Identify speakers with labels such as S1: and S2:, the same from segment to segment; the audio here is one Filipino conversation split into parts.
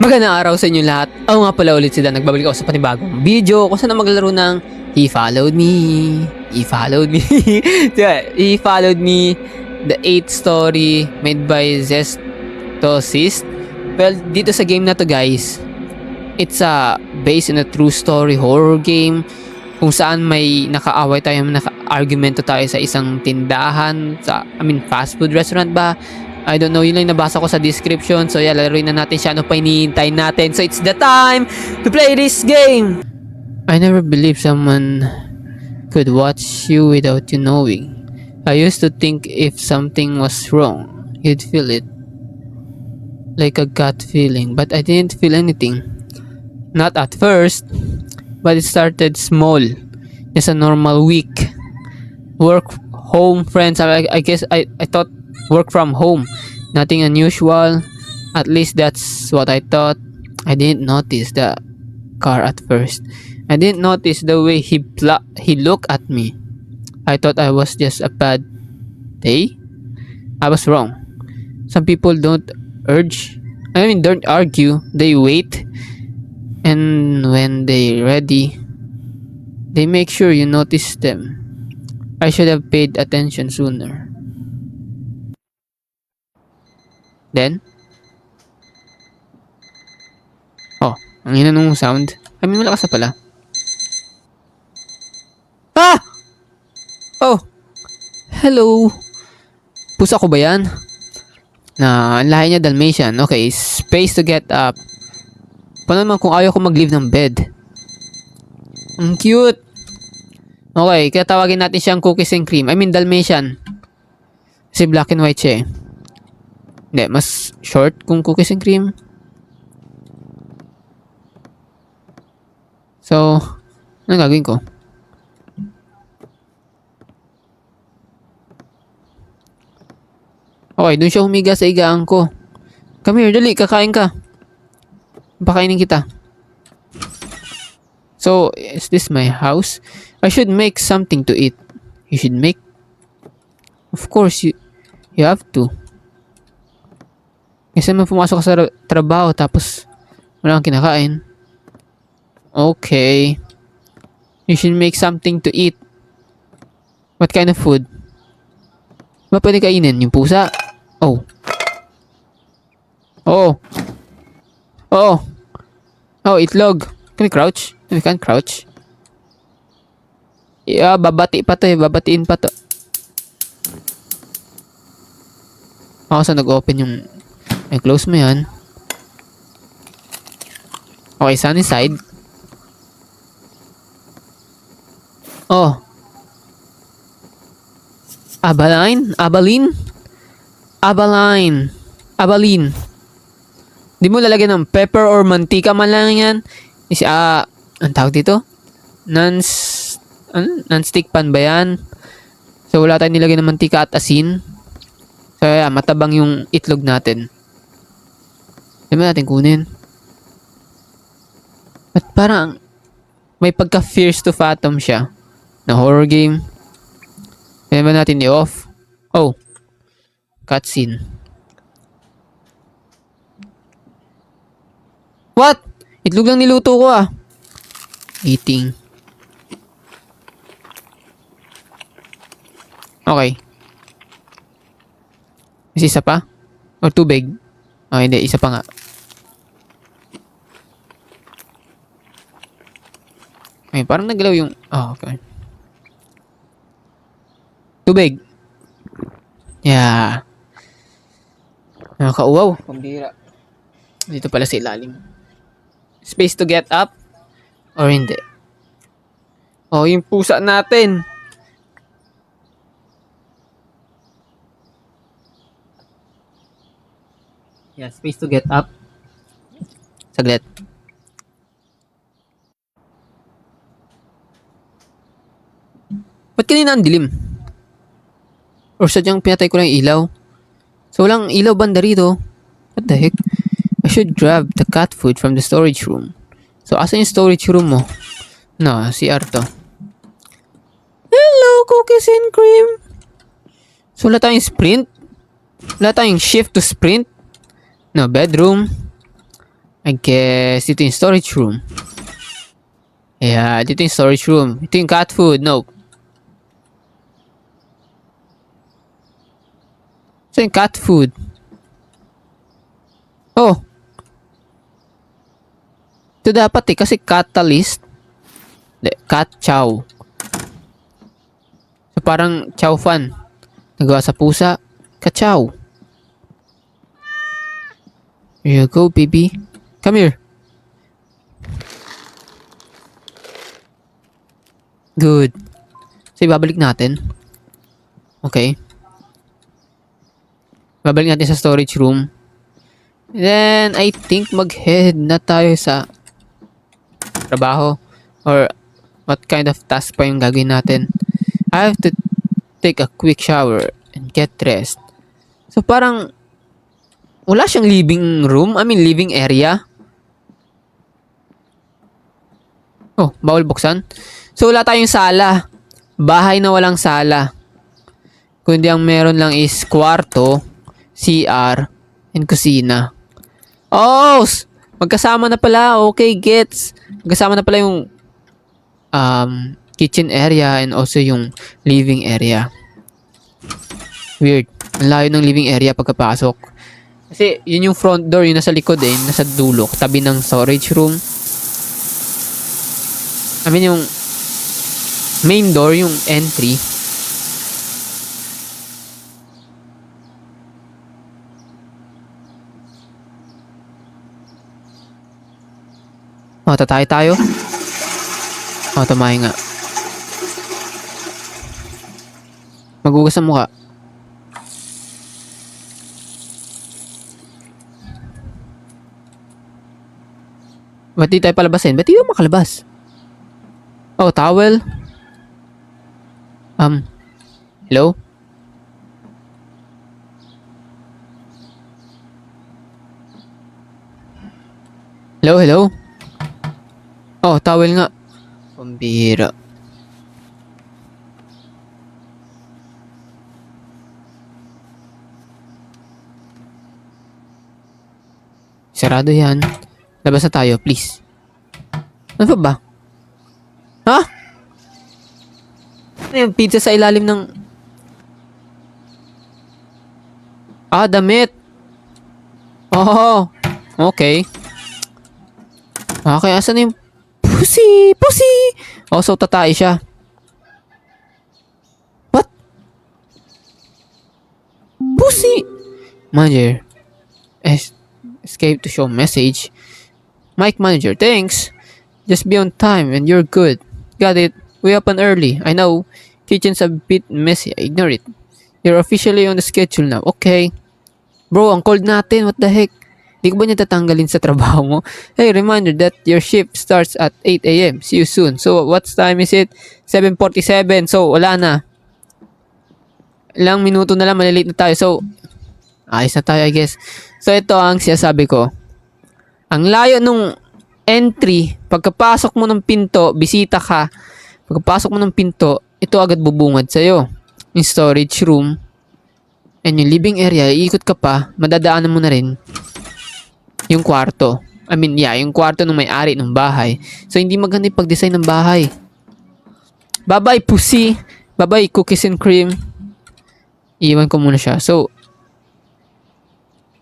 S1: Magandang araw sa inyo lahat. Ako nga pala ulit sila. Nagbabalik ako sa panibagong video kung saan maglaro ng He Followed Me. He Followed Me. He Followed Me. The 8th story made by Zestosist. Well, dito sa game na to guys, it's based on a true story horror game kung saan may nakaaway tayo, naka-argumento tayo sa isang tindahan, fast food restaurant ba? I don't know, yun lang nabasa ko sa description. So yeah, laruin na natin siya. Ano pa hinihintay natin? So it's the time to play this game! I never believed someone could watch you without you knowing. I used to think if something was wrong, you'd feel it. Like a gut feeling. But I didn't feel anything. Not at first. But it started small. Just a normal week. Work, home, friends. I guess I thought work from home. Nothing unusual. At least that's what I thought. I didn't notice the car at first. I didn't notice the way he looked at me. I thought I was just a bad day. I was wrong. Some people don't argue. They wait. And when they're ready, they make sure you notice them. I should have paid attention sooner. Then? Oh, ang hina nung sound. I mean, malakas na pala. Ah! Oh! Hello! Pusa ko ba yan? Ang lahi niya Dalmatian. Okay, space to get up. Paano naman kung ayaw ko mag-leave ng bed? Ang cute! Okay, kaya tawagin natin siyang cookies and cream. I mean, Dalmatian. Kasi black and white siya eh. Hindi, mas short kung cookies and cream. So, ano gagawin ko? Okay, dun siya humiga sa igaan ko. Come here, dali, kakain ka. Pakainin kita. So, is this my house? I should make something to eat. You should make? Of course, you have to. Kasi naman pumasok ka sa trabaho tapos wala kang kinakain. Okay. You should make something to eat. What kind of food? Ba pwede kainin? Yung pusa? Oh. Oh. Oh. Oh, itlog. Can we crouch? We can't crouch. Yeah, babati pa to eh. Babatiin pa to. Ako sa nag-open yung... Ay, close mo yan. Okay, sunny side. Oh. Abaline? Abaline? Abaline. Abaline. Di mo lalagyan ng pepper or mantika man lang yan. Is, ang tawag dito? Non-stick pan ba yan? So, wala tayong nilagyan ng mantika at asin. So, yeah, matabang yung itlog natin. Hindi ba natin kunin? At parang may pagka-fierce to Fathom siya na horror game. Hindi ba natin i-off? Oh. Cutscene. What? Itlog lang niluto ko ah. Eating. Okay. Is isa pa? Or tubig? Oh, hindi. Isa pa nga. Ay, parang nagalaw yung... Oh, okay. Tubig. Yeah. Nakakauwaw. Pambira. Dito pala sa ilalim. Space to get up? Or hindi? Oh, yung pusa natin. Yeah, space to get up. Saglit. Ba't kanina ang dilim? Or sadyang pinatay ko lang yung ilaw? So walang ilaw banda rito. What the heck? I should grab the cat food from the storage room. So asan yung storage room mo? No, CR to. Hello, cookies and cream. So wala tayong sprint? Wala tayong shift to sprint? No, bedroom. I guess, dito yung storage room. Yeah, dito yung storage room. Ito yung cat food. No. Ito yung cat food. Oh. Ito dapat kasi catalyst. Cat chow. So parang chow fan. Nagawa sa pusa. Ka-chow. Here you go, baby. Come here. Good. So, ibabalik natin. Okay. Babalik natin sa storage room. Then, I think mag-head na tayo sa trabaho. Or, what kind of task pa yung gagawin natin. I have to take a quick shower and get dressed. So, parang, wala siyang living room. I mean, living area. Oh, bawal buksan. So, wala tayong sala. Bahay na walang sala. Kundi ang meron lang is kwarto, CR, and kusina. Oh! Magkasama na pala. Okay, gets. Magkasama na pala yung kitchen area and also yung living area. Weird. Ang layo ng living area pagkapasok. Kasi yun yung front door, yun nasa likod nasa dulo, tabi ng storage room. I mean yung main door, yung entry. Oh, tatay tayo. Oh, tamahay nga. Magugas ang mukha. Ba't di tayo palabasin? Ba't di tayo makalabas? Oh, towel. Hello? Hello? Oh, towel nga. Pambira. Sarado yan. Labas na tayo, please. Ano pa ba? Ha? Ano yung pizza sa ilalim ng... Ah, damit. Oh, okay. Okay, asan na yung... Pussy! Oh, so tatay siya. What? Pussy! Manager. Escape to show message. Mike manager, thanks. Just be on time and you're good. Got it. We open early. I know. Kitchen's a bit messy. I ignore it. You're officially on the schedule now. Okay. Bro, ang cold natin. What the heck? Di ko ba niya tatanggalin sa trabaho mo? Hey, reminder that your shift starts at 8 a.m. See you soon. So, what time is it? 7:47. So, wala na. Ilang minuto na lang, malilate na tayo. So, ayos na tayo, I guess. So, ito ang sinasabi ko. Ang layo nung entry, pagkapasok mo ng pinto, bisita ka, pagkapasok mo ng pinto, ito agad bubungad sa'yo. Yung storage room, and yung living area, iikot ka pa, madadaanan mo na rin yung kwarto. I mean, yeah, yung kwarto ng may-ari ng bahay. So, hindi maganda yung pag-design ng bahay. Bye-bye, pussy. Bye-bye, cookies and cream. Iwan ko muna siya. So,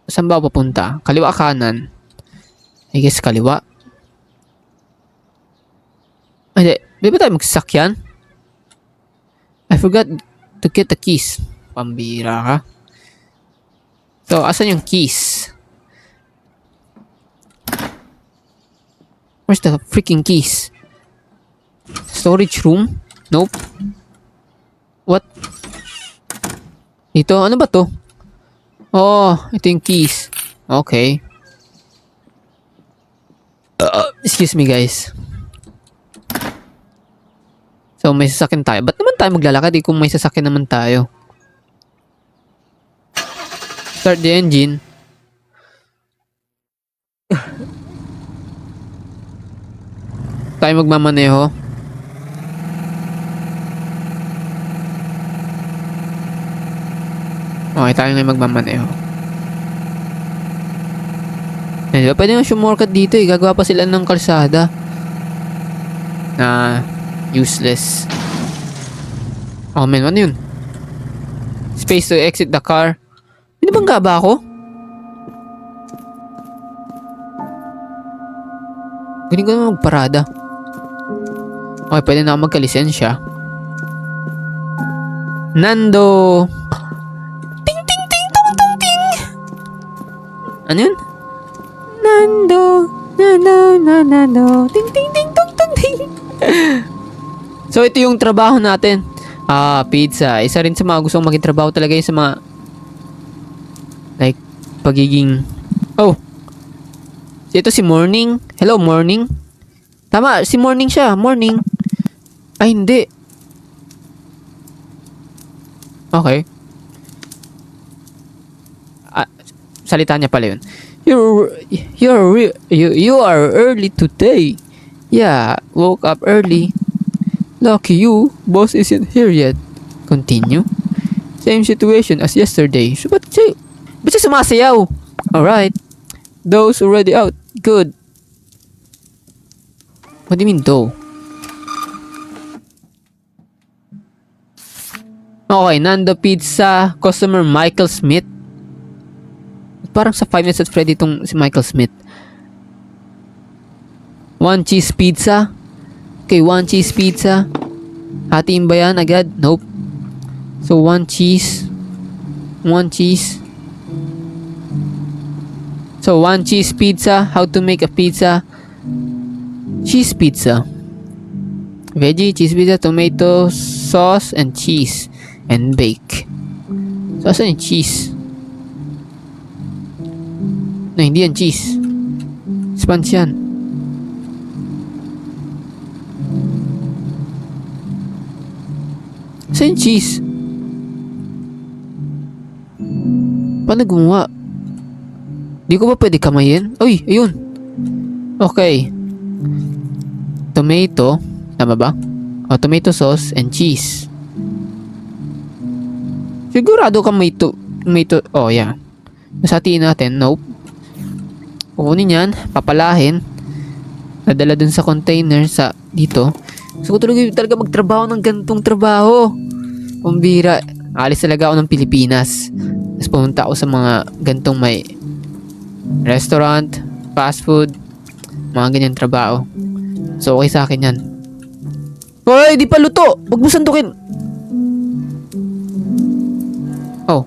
S1: saan ba papunta? Kaliwa, kanan? I guess kaliwa. Hindi. Di ba tayo magsasakyan? I forgot to get the keys. Pambira ka. So, asan yung keys? Where's the freaking keys? Storage room? Nope. What? Ito? Ano ba to? Oh, ito yung keys. Okay. Excuse me, guys. So, may sasakyan tayo. Ba't naman tayo maglalakad kung may sasakyan naman tayo? Start the engine. Tayo magmamaneho. Okay, tayo ngayon magmamaneho. Di ba pwede naman sumorkat dito eh. Gagawa pa sila ng kalsada. Na useless. Oh man, ano yun? Space to exit the car. Hindi bang gaba ako? Galing ko naman magparada. Okay, pwede na ako magkalisensya. Nando. Ting ting ting tong tong ting. Ano yun? Nando. Nando. Ting ting ting tong tong ting. So ito yung trabaho natin. Pizza. Isa rin sa mga gustong maging trabaho talaga yung sa mga like pagiging ito si Morning. Hello Morning. Tama, si Morning siya. Morning. Ay hindi. Okay. Salita niya pala yun. You are early today. Yeah, woke up early. Lucky you, boss isn't here yet. Continue. Same situation as yesterday. So, ba't siya sumasayaw? Alright. Those already out. Good. What do you mean, though? Okay, Nando Pizza, customer Michael Smith. Parang sa 5 minutes at Freddy itong si Michael Smith. 1 cheese pizza. Okay, 1 cheese pizza. Hatiin ba yan agad? Nope. So, 1 cheese. 1 cheese. So, 1 cheese pizza. How to make a pizza? Cheese pizza. Veggie, cheese pizza, tomato, sauce, and cheese. And bake. So, asan yung cheese? No, hindi yan cheese. Sponge yan. Saan yung cheese? Paano gumawa? Di ko ba pwede kamayin? Uy, ayun. Okay. Tomato. Tama ba? Tomato sauce and cheese. Sigurado ka may tomato. Oh, yeah. Nasatiin natin. Nope. Kukunin yan. Papalahin. Nadala dun sa container sa dito. Gusto ko talaga magtrabaho ng gantong trabaho. Pambira. Alis talaga ako ng Pilipinas. Tapos pumunta ako sa mga gantong may restaurant, fast food, mga ganyan trabaho. So okay sa akin yan. Hoy, di pa luto. Huwag mo sandukin. Oh.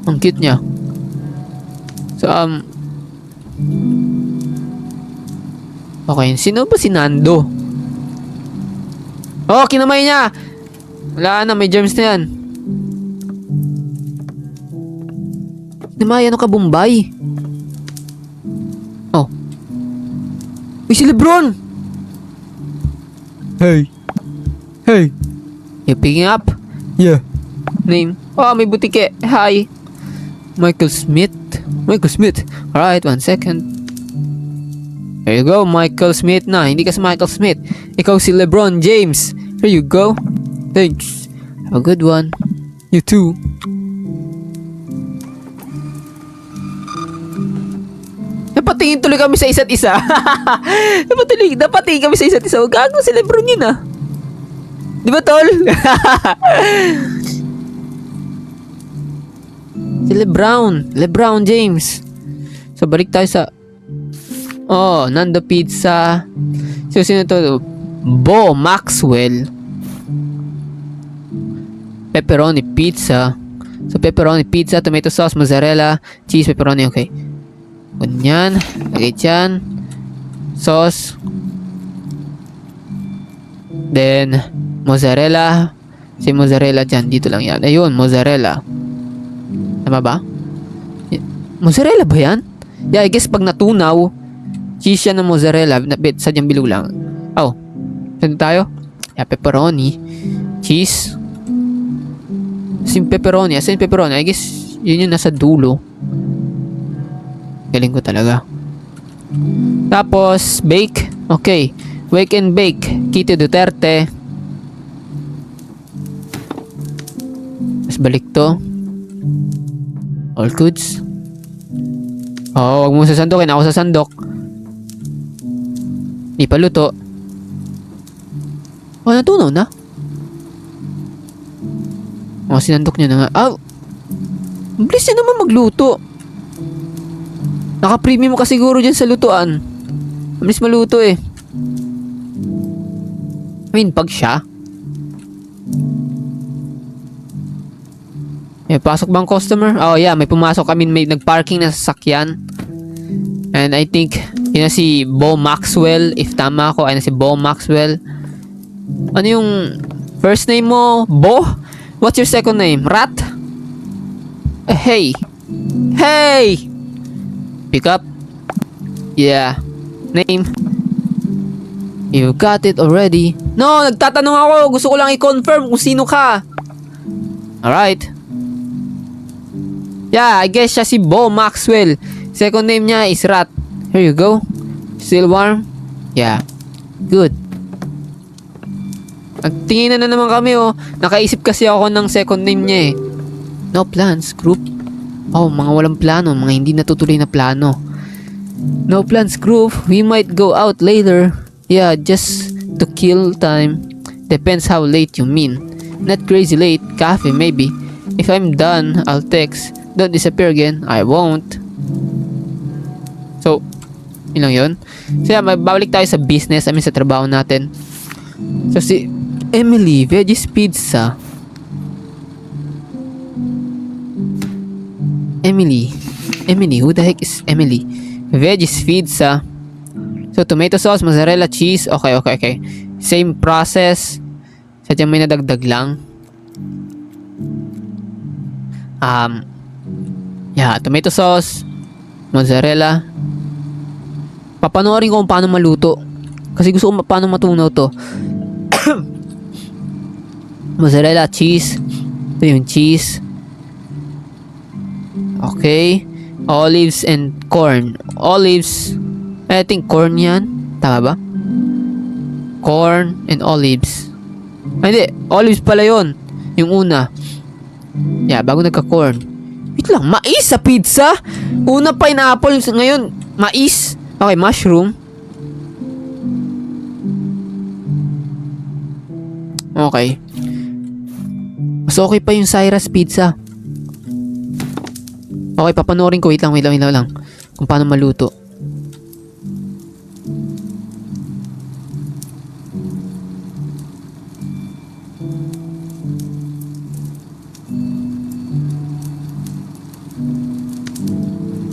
S1: Ang cute niya. So okay, sino ba si Nando? Oh, kinamay niya. Wala na, may germs na yan. Kinamay, ano ka, Bombay? Oh. Uy, si Lebron! Hey. Hey. You picking up? Yeah. Name? Oh, may butike. Hi. Michael Smith. Michael Smith. Alright, 1 second. There you go, Michael Smith na. Hindi ka si Michael Smith. Ikaw si LeBron James. Here you go. Thanks. Have a good one. You too. Napatingin tuloy kami sa isa't isa. Napatingin kami sa isa't isa. Gago si LeBron yun ah. Di ba, tol? Si LeBron James. So, balik tayo sa Nando Pizza. So, sino to? Bo Maxwell. Pepperoni pizza. So, pepperoni pizza, tomato sauce, mozzarella, cheese, pepperoni. Okay. Ganyan. Lagay dyan. Sauce. Then, mozzarella. Si mozzarella dyan. Dito lang yan. Ayun, mozzarella. Tama ba? Mozzarella ba yan? Yeah, I guess pag natunaw, cheese yan ng mozzarella. Sadyang bilog lang. Oh. Saan tayo? Yeah, pepperoni. Cheese. Asin pepperoni. I guess, yun yung nasa dulo. Galing ko talaga. Tapos, bake. Okay. Wake and bake. Kitty Duterte. Tapos balik to. All goods. Oo, wag mo sasandukin. Ako sasandok. Di pa luto. Oh, natunaw na. Oh, sinandok niya na nga. Ah, bilis niya naman magluto. Naka-premium ka siguro dyan sa lutuan. Bilis maluto eh. I mean, pag siya. May pasok bang customer? Oh yeah, may pumasok. I mean, may nagparking na sasakyan. And I think, yun na si Bo Maxwell. If tama ako, ay na si Bo Maxwell. Ano yung first name mo? Bo? What's your second name? Rat? Hey. Hey! Pick up. Yeah. Name. You got it already. No, nagtatanong ako. Gusto ko lang i-confirm kung sino ka. Alright. Yeah, I guess siya si Bo Maxwell. Second name niya is Rat. Here you go. Still warm? Yeah. Good. Nagtingin na naman kami oh. Nakaisip kasi ako ng second name niya eh. No plans, group. Oh, mga walang plano. Mga hindi natutuloy na plano. No plans, group. We might go out later. Yeah, just to kill time. Depends how late you mean. Not crazy late. Cafe maybe. If I'm done, I'll text. Don't disappear again. I won't. So, yun lang yun. So yeah, babalik tayo sa business. I mean sa trabaho natin. So si Emily, Veggies Pizza. Emily, who the heck is Emily? Veggies Pizza. So tomato sauce, mozzarella cheese. Okay. Same process. Sadyang may nadagdag lang. Yeah, tomato sauce, mozzarella. Papanoorin ko kung paano maluto. Kasi gusto ko paano matunaw to. Mozzarella, cheese. Ito yung cheese. Okay. Olives and corn. Olives. I think corn yan. Tama ba? Corn and olives. Ay, hindi. Olives pala yun. Yung una. Yeah, bago nagka-corn. Wait lang. Mais sa pizza? Una pineapple. Ngayon, mais. Okay, mushroom. Okay. Mas okay pa yung Cyrus pizza. Okay, papanoorin ko. Wait lang. Kung paano maluto.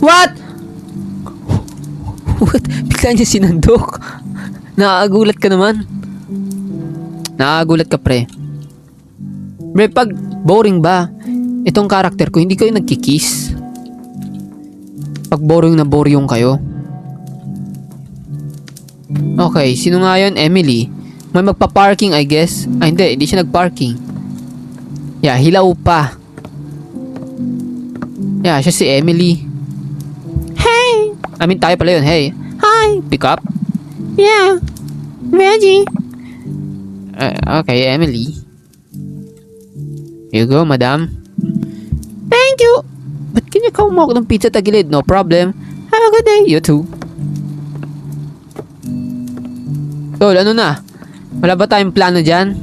S1: What? What? Bigla niya sinandok. Nakakagulat ka naman. Nakakagulat ka, pre. Pre, pag boring ba, itong karakter ko, hindi kayo nagkikiss. Pag boring na boring kayo. Okay, sino nga yun? Emily. May magpa-parking, I guess. Ay, hindi siya nag-parking. Yeah, hilaw pa. Yeah, siya si Emily. Hey! I mean, tayo pala yun. Hey. Hi! Pick up? Yeah. Reggie. Okay, Emily. Here you go, madam. Thank you! Ba't kanya ka umawak ng pizza tagilid? No problem. Have a good day. You too. Tol, ano na? Wala ba tayong plano dyan?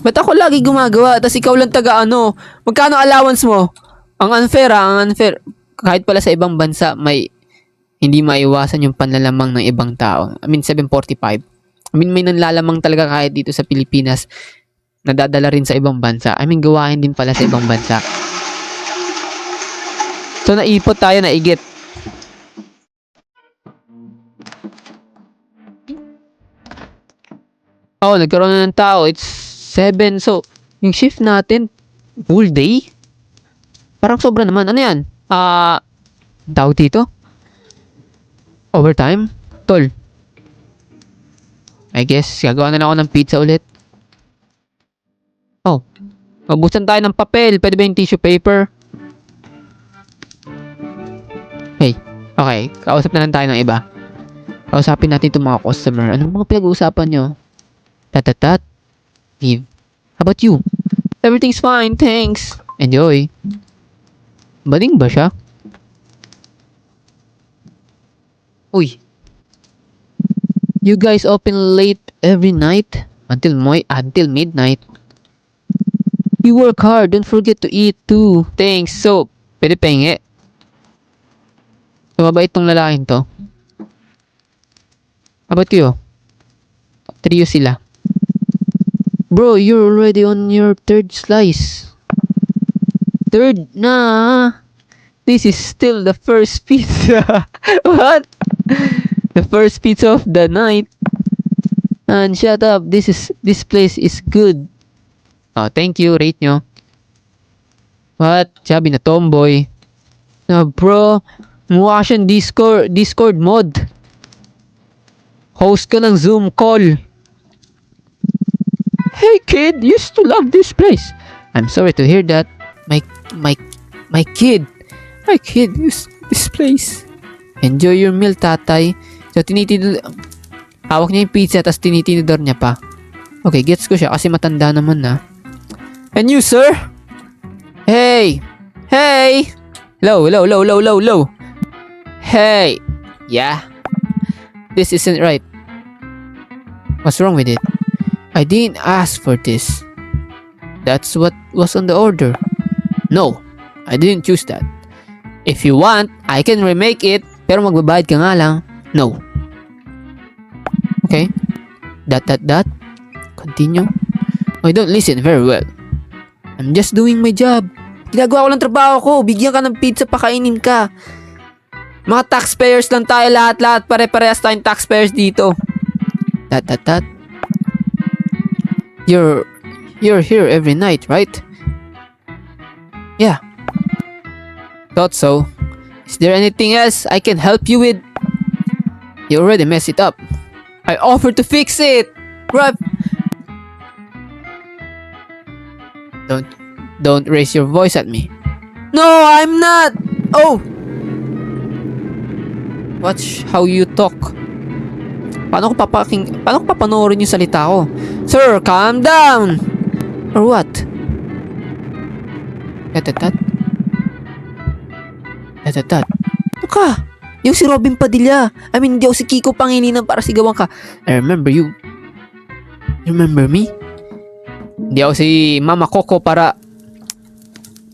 S1: Ba't ako lagi gumagawa? Tas ikaw lang taga-ano? Magkano allowance mo? Ang unfair ang unfair. Kahit pala sa ibang bansa, may hindi maiwasan yung panlalamang ng ibang tao. I mean, 745. I mean, may nanlalamang talaga kahit dito sa Pilipinas. Nadadala rin sa ibang bansa. I mean, gawain din pala sa ibang bansa. So, naipot tayo, naigit. Oh, nagkaroon na ng tao. It's 7. So, yung shift natin, full day? Parang sobra naman. Ano yan? Tawag dito? Overtime? Tol. I guess, gagawa na lang ako ng pizza ulit. Oh. Mabusan tayo ng papel. Pwede ba yung tissue paper? Hey. Okay. Kausap na lang tayo ng iba. Kausapin natin itong mga customer. Anong mga pinag-uusapan nyo? Tatatat. Leave. How about you? Everything's fine. Thanks. Enjoy. Bading ba siya? Uy. You guys open late every night until midnight. You work hard. Don't forget to eat too. Thanks. So, pwede pahingi. So, mabait tong lalaking to. About you? Trio sila. Bro, you're already on your third slice. Third na. This is still the first pizza. What? The first pizza of the night. And shut up. This place is good. Oh, thank you. Rate nyo. What? Sabi na tomboy. Na bro, mukha siyang Discord mod. Host ka ng Zoom call. Hey kid, used to love this place. I'm sorry to hear that. My kid used this place. Enjoy your meal, tatay. So, hawak niya yung pizza, tapos tinitinidor niya pa. Okay, gets ko siya kasi matanda naman na. And you, sir? Hey! Low. Hey! Yeah? This isn't right. What's wrong with it? I didn't ask for this. That's what was on the order. No, I didn't choose that. If you want, I can remake it, pero magbabayad ka nga lang. No. Okay? Dot. Continue. I don't listen very well. I'm just doing my job. Ginagawa ko lang trabaho ko. Bigyan ka ng pizza, pakainin ka. Mga taxpayers lang tayo lahat. Pare-parehas tayong taxpayers dito. Dot. You're here every night, right? Yeah. Thought so. Is there anything else I can help you with? You already messed it up. I offered to fix it. Crap. Don't raise your voice at me. No, I'm not. Oh. Watch how you talk. Paano ko papanoorin yung salita ko? Sir, calm down. Or what? Tat. Ano ka? Yung si Robin Padilla. I mean, hindi ako si Kiko Pangilinan para sigawan ka. I remember you. You remember me? Hindi ako si Mama Coco para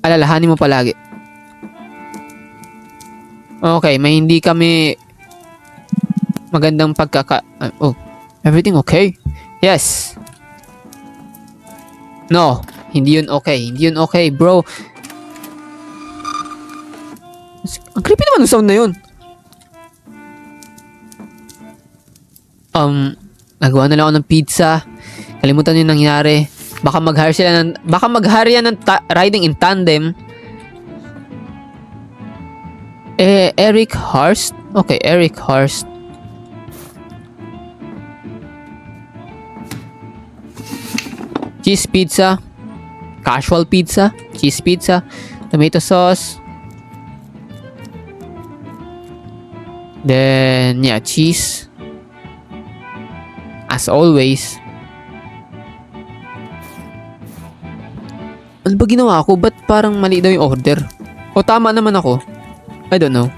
S1: alalahanin mo palagi. Okay, may hindi kami magandang oh, everything okay? Yes. No, hindi yun okay, bro. Ang creepy naman yung sound na yun. Nagawa na lang ako ng pizza. Kalimutan yung nangyari. Baka mag-hire yan ng riding in tandem. Eric Hurst? Okay, Eric Hurst. Cheese pizza. Casual pizza. Cheese pizza. Tomato sauce. Then, yeah, cheese. As always. Ano ba ginawa ko? Ba't parang mali daw yung order? O tama naman ako? I don't know.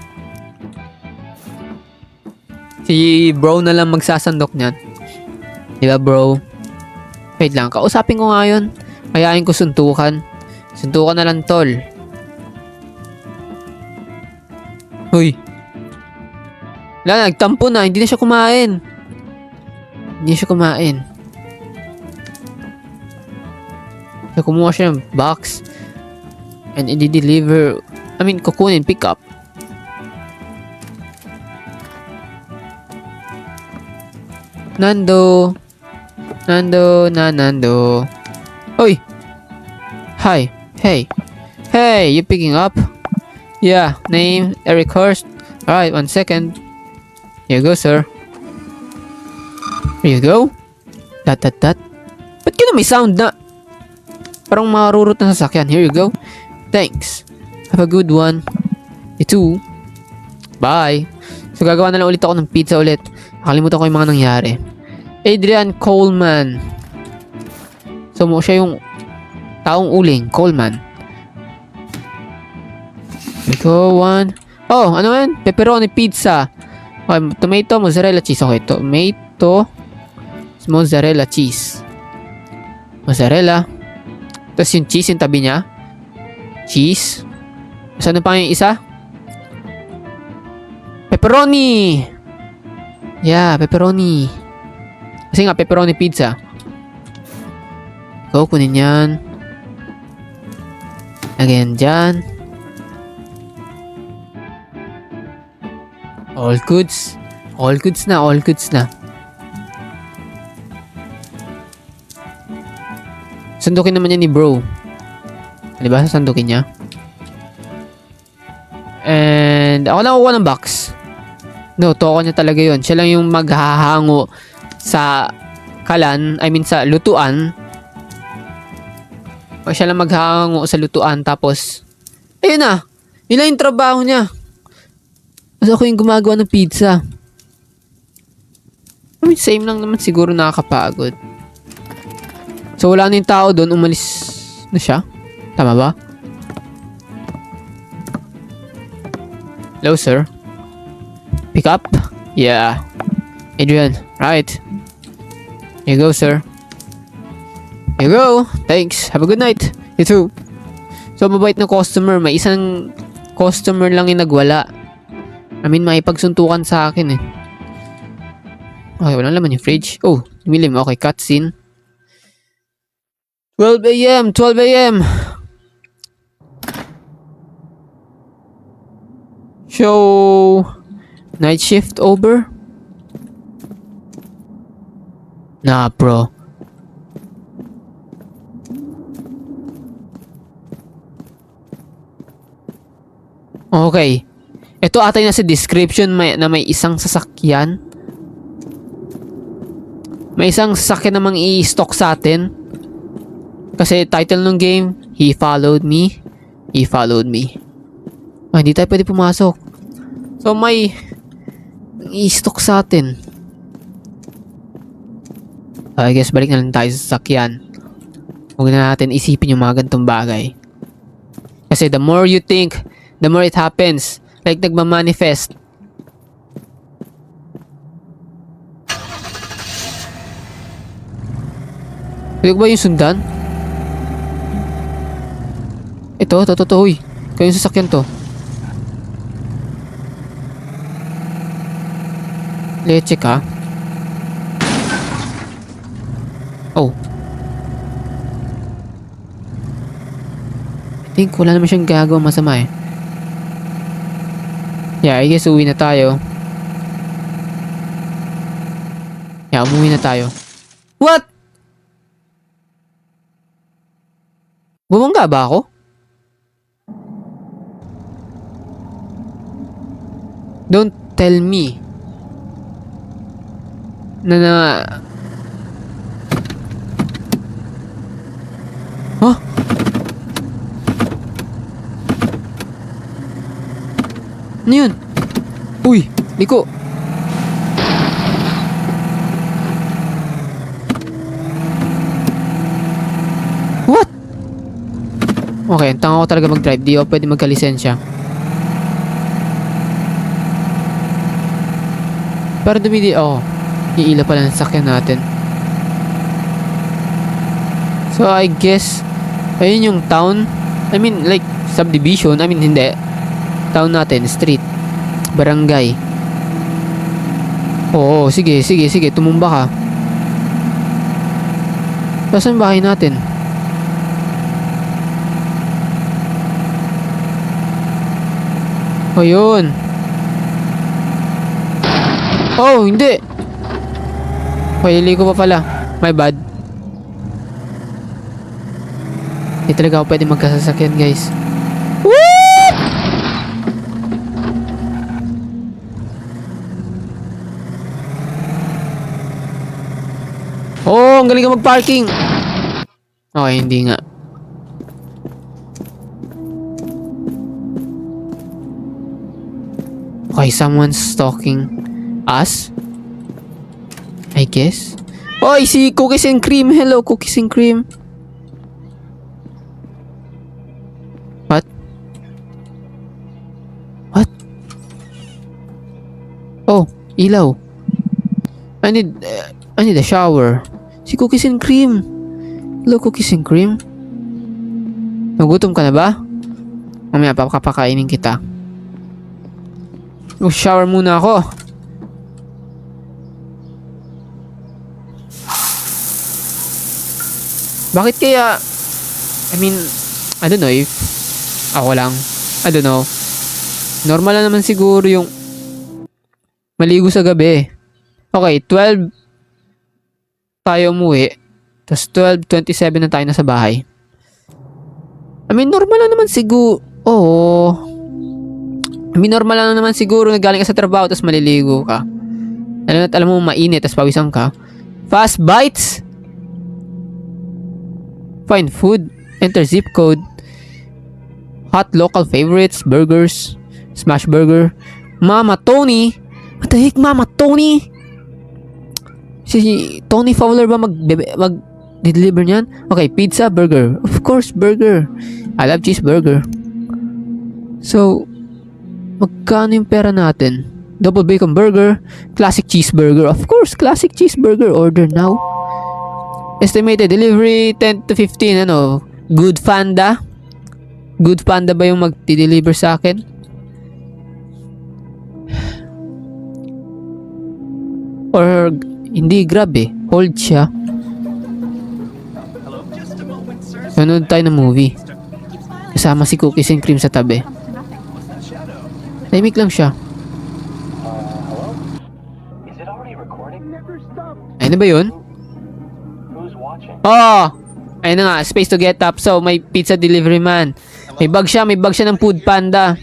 S1: Si bro na lang magsasandok niyan. Diba bro? Wait lang, kausapin ko nga yun. Kayain ko suntukan. Suntukan na lang tol. Uy. Wala, nagtampo na. Hindi na siya kumain. So, kumuha siya ng box. And i-deliver. Kukunin, pick up. Nando. Oy. Hi. Hey, you picking up? Yeah, name, Eric Hurst. Alright, 1 second. Here you go, sir. Here you go. Dot. Ba't ka na may sound na? Parang marurot na sasakyan. Here you go. Thanks. Have a good one. You too. Bye. So, gagawa na lang ulit ako ng pizza ulit. Nakalimutan ko yung mga nangyari. Adrian Coleman. So, siya yung taong uling. Coleman. Here we go. 1. Oh, ano yan? Pepperoni pizza. Okay, tomato, mozzarella cheese. Okay, tomato, mozzarella cheese. Mozzarella. Tapos yung cheese yung tabi niya. Cheese. Saan pa yung isa? Pepperoni! Yeah, pepperoni. Kasi nga, pepperoni pizza. So, kunin yan. Again, dyan. All goods. All goods na, all goods na. Sandukin naman yan ni bro. Diba? Sandukin niya. And, ako na kukuha ng box. No, toko niya talaga yun. Siya lang yung maghahango sa kalan. I mean, sa lutuan. O siya lang maghahango sa lutuan. Tapos, ayun na. Yun lang yung trabaho niya. Mas ako yung gumagawa ng pizza. I mean, same lang naman siguro nakakapagod. So, wala na yung tao doon. Umalis na siya. Tama ba? Hello, sir. Pick up? Yeah. Adrian, right. Here you go, sir. Here you go. Thanks. Have a good night. You too. So, mabait na customer. May isang customer lang yung nagwala. I mean, may pagsuntukan sa akin eh. Okay, wala naman yung fridge. Oh, milim. Okay, cutscene. 12 a.m. 12 a.m. Show night shift over? Nah, bro. Okay. Ito ata yung nasa description na may isang sasakyan. May isang sasakyan namang i-stock sa atin. Kasi title ng game, He Followed Me. He Followed Me. Ah, hindi tayo pwede pumasok. So may i-stock sa atin. I guess balik na lang tayo sa sasakyan. Huwag na natin isipin yung mga ganitong bagay. Kasi the more you think, the more it happens. Like nagmamanifest. Pwede ko ba yung sundan? Ito. Uy. Kayo yung sasakyan to. Leche ka? Oh. I think wala naman siyang gagawang masama eh. Yeah, I guess uwi na tayo. Yeah, umuwi na tayo. What? Bumangga ba ako? Don't tell me na Huh? Ano yun? Uy, liko. What? Okay, ang tanga ko talaga mag-drive. Di ako pwede magka-lisensya. Pero dumidi ako. Iila pala ng sakyan natin. So, I guess, ayun yung town. I mean, like, subdivision. I mean, hindi. Town natin, street, barangay. Oo, sige. Tumumba ka. Saan bahay natin? O, yun. Oh, hindi. Pahili ko pa pala. My bad. Hindi talaga ako pwede magkasasakyan, guys. Woo! Oh, ang galing ka mag-parking. Okay, hindi nga. Okay, someone's stalking us. I guess. Oy, si Cookies and Cream. Hello, Cookies and Cream. What? Oh, ilaw. I need a shower. Si Cookies and Cream. Hello, Cookies and Cream. Nagutom ka na ba? Mamaya papakainin kita. Shower muna ako. Bakit kaya, I mean, I don't know if ako lang. I don't know. Normal na naman siguro yung maligo sa gabi. Okay, 12 tayo umuwi. Tapos 12:27 na tayo nasa bahay. I mean, normal lang naman siguro. Oo. I mean, normal lang naman siguro na galing ka sa trabaho tapos maliligo ka. Alam mo mainit tapos pawisan ka. Fast bites. Find food. Enter zip code. Hot local favorites. Burgers. Smash burger. Mama Tony. What the heck, Mama Tony? Si Tony Fowler ba mag-deliver niyan? Okay, pizza, burger. Of course, burger. I love cheeseburger. So, magkano yung pera natin? Double bacon burger, classic cheeseburger. Of course, classic cheeseburger. Order now. Estimated delivery 10 to 15. Ano? Good Panda. Good Panda ba yung mag-deliver sa akin? Or hindi, Grab eh. Hold siya. Nanood tayo ng movie. Kasama si Cookies and Cream sa tabi. Tahimik lang siya. Ayun na ba yun? Oh! Ayun na nga, space to get up. So, may pizza delivery man. May bag siya ng Food Panda.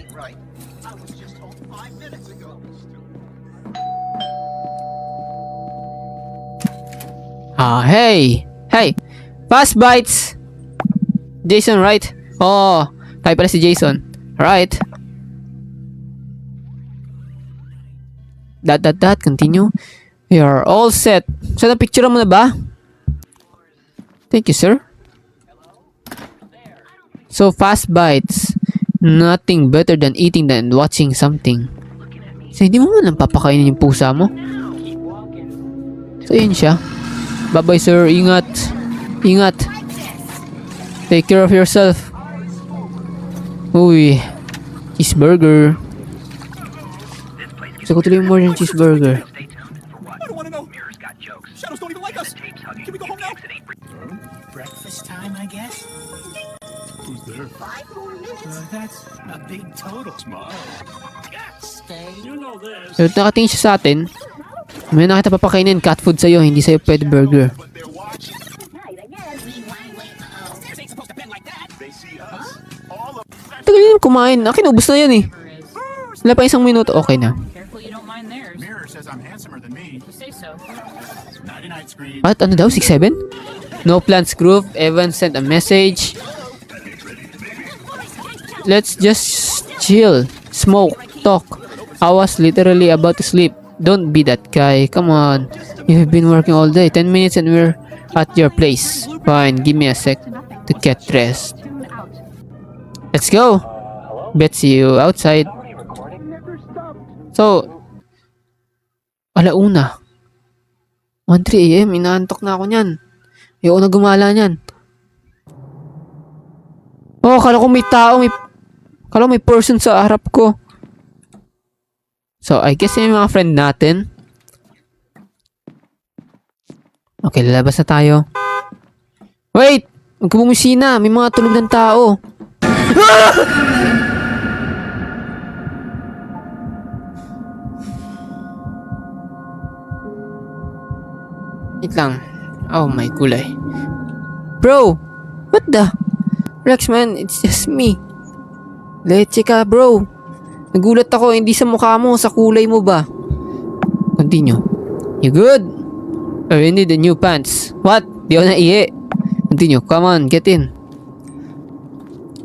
S1: Hey! Hey! Fast bites! Jason, right? Oh, tayo pala si Jason. Right. Continue. We are all set. So, na-picture mo na ba? Thank you, sir. So, fast bites. Nothing better than eating than watching something. So, hindi mo man lang papakainin yung pusa mo. So, yun siya. Bye-bye, sir. Ingat. Ingat. Take care of yourself. Uy. Cheeseburger. Gusto ko tuloy yung more than cheeseburger.
S2: Breakfast time, I guess. Who's there? 5 more minutes. That's a big total. Smile. Stay. You know this.
S1: So, nakatingin siya sa atin. May nakita papakainin. Cat food sa'yo. Hindi sa'yo pwede burger. Tagal yun kumain. Akin, ubus na yan eh. Wala pa isang minuto. Okay na. What? Ano daw? 6-7? No plans group. Evan sent a message. Let's just chill. Smoke. Talk. I was literally about to sleep. Don't be that guy. Come on. You've been working all day. 10 minutes and we're at your place. Fine. Give me a sec to get dressed. Let's go. Bet see you outside. So, alauna. 1:03 AM. Inaantok na ako niyan. Ayoko na gumala niyan. Oh, kala ko may tao. Kala ko may person sa harap ko. So, I guess yung mga friend natin. Okay, lalabas na tayo. Wait! Huwag ka bumisina. May mga tulog ng tao. Ah! Wait lang. Oh my kulay. Bro! What the? Relax man, it's just me. Leche ka, bro. Nagulat ako, hindi sa mukha mo, sa kulay mo ba? Continue. You good? I need the new pants. What? Di ako naihi. Continue. Come on, get in.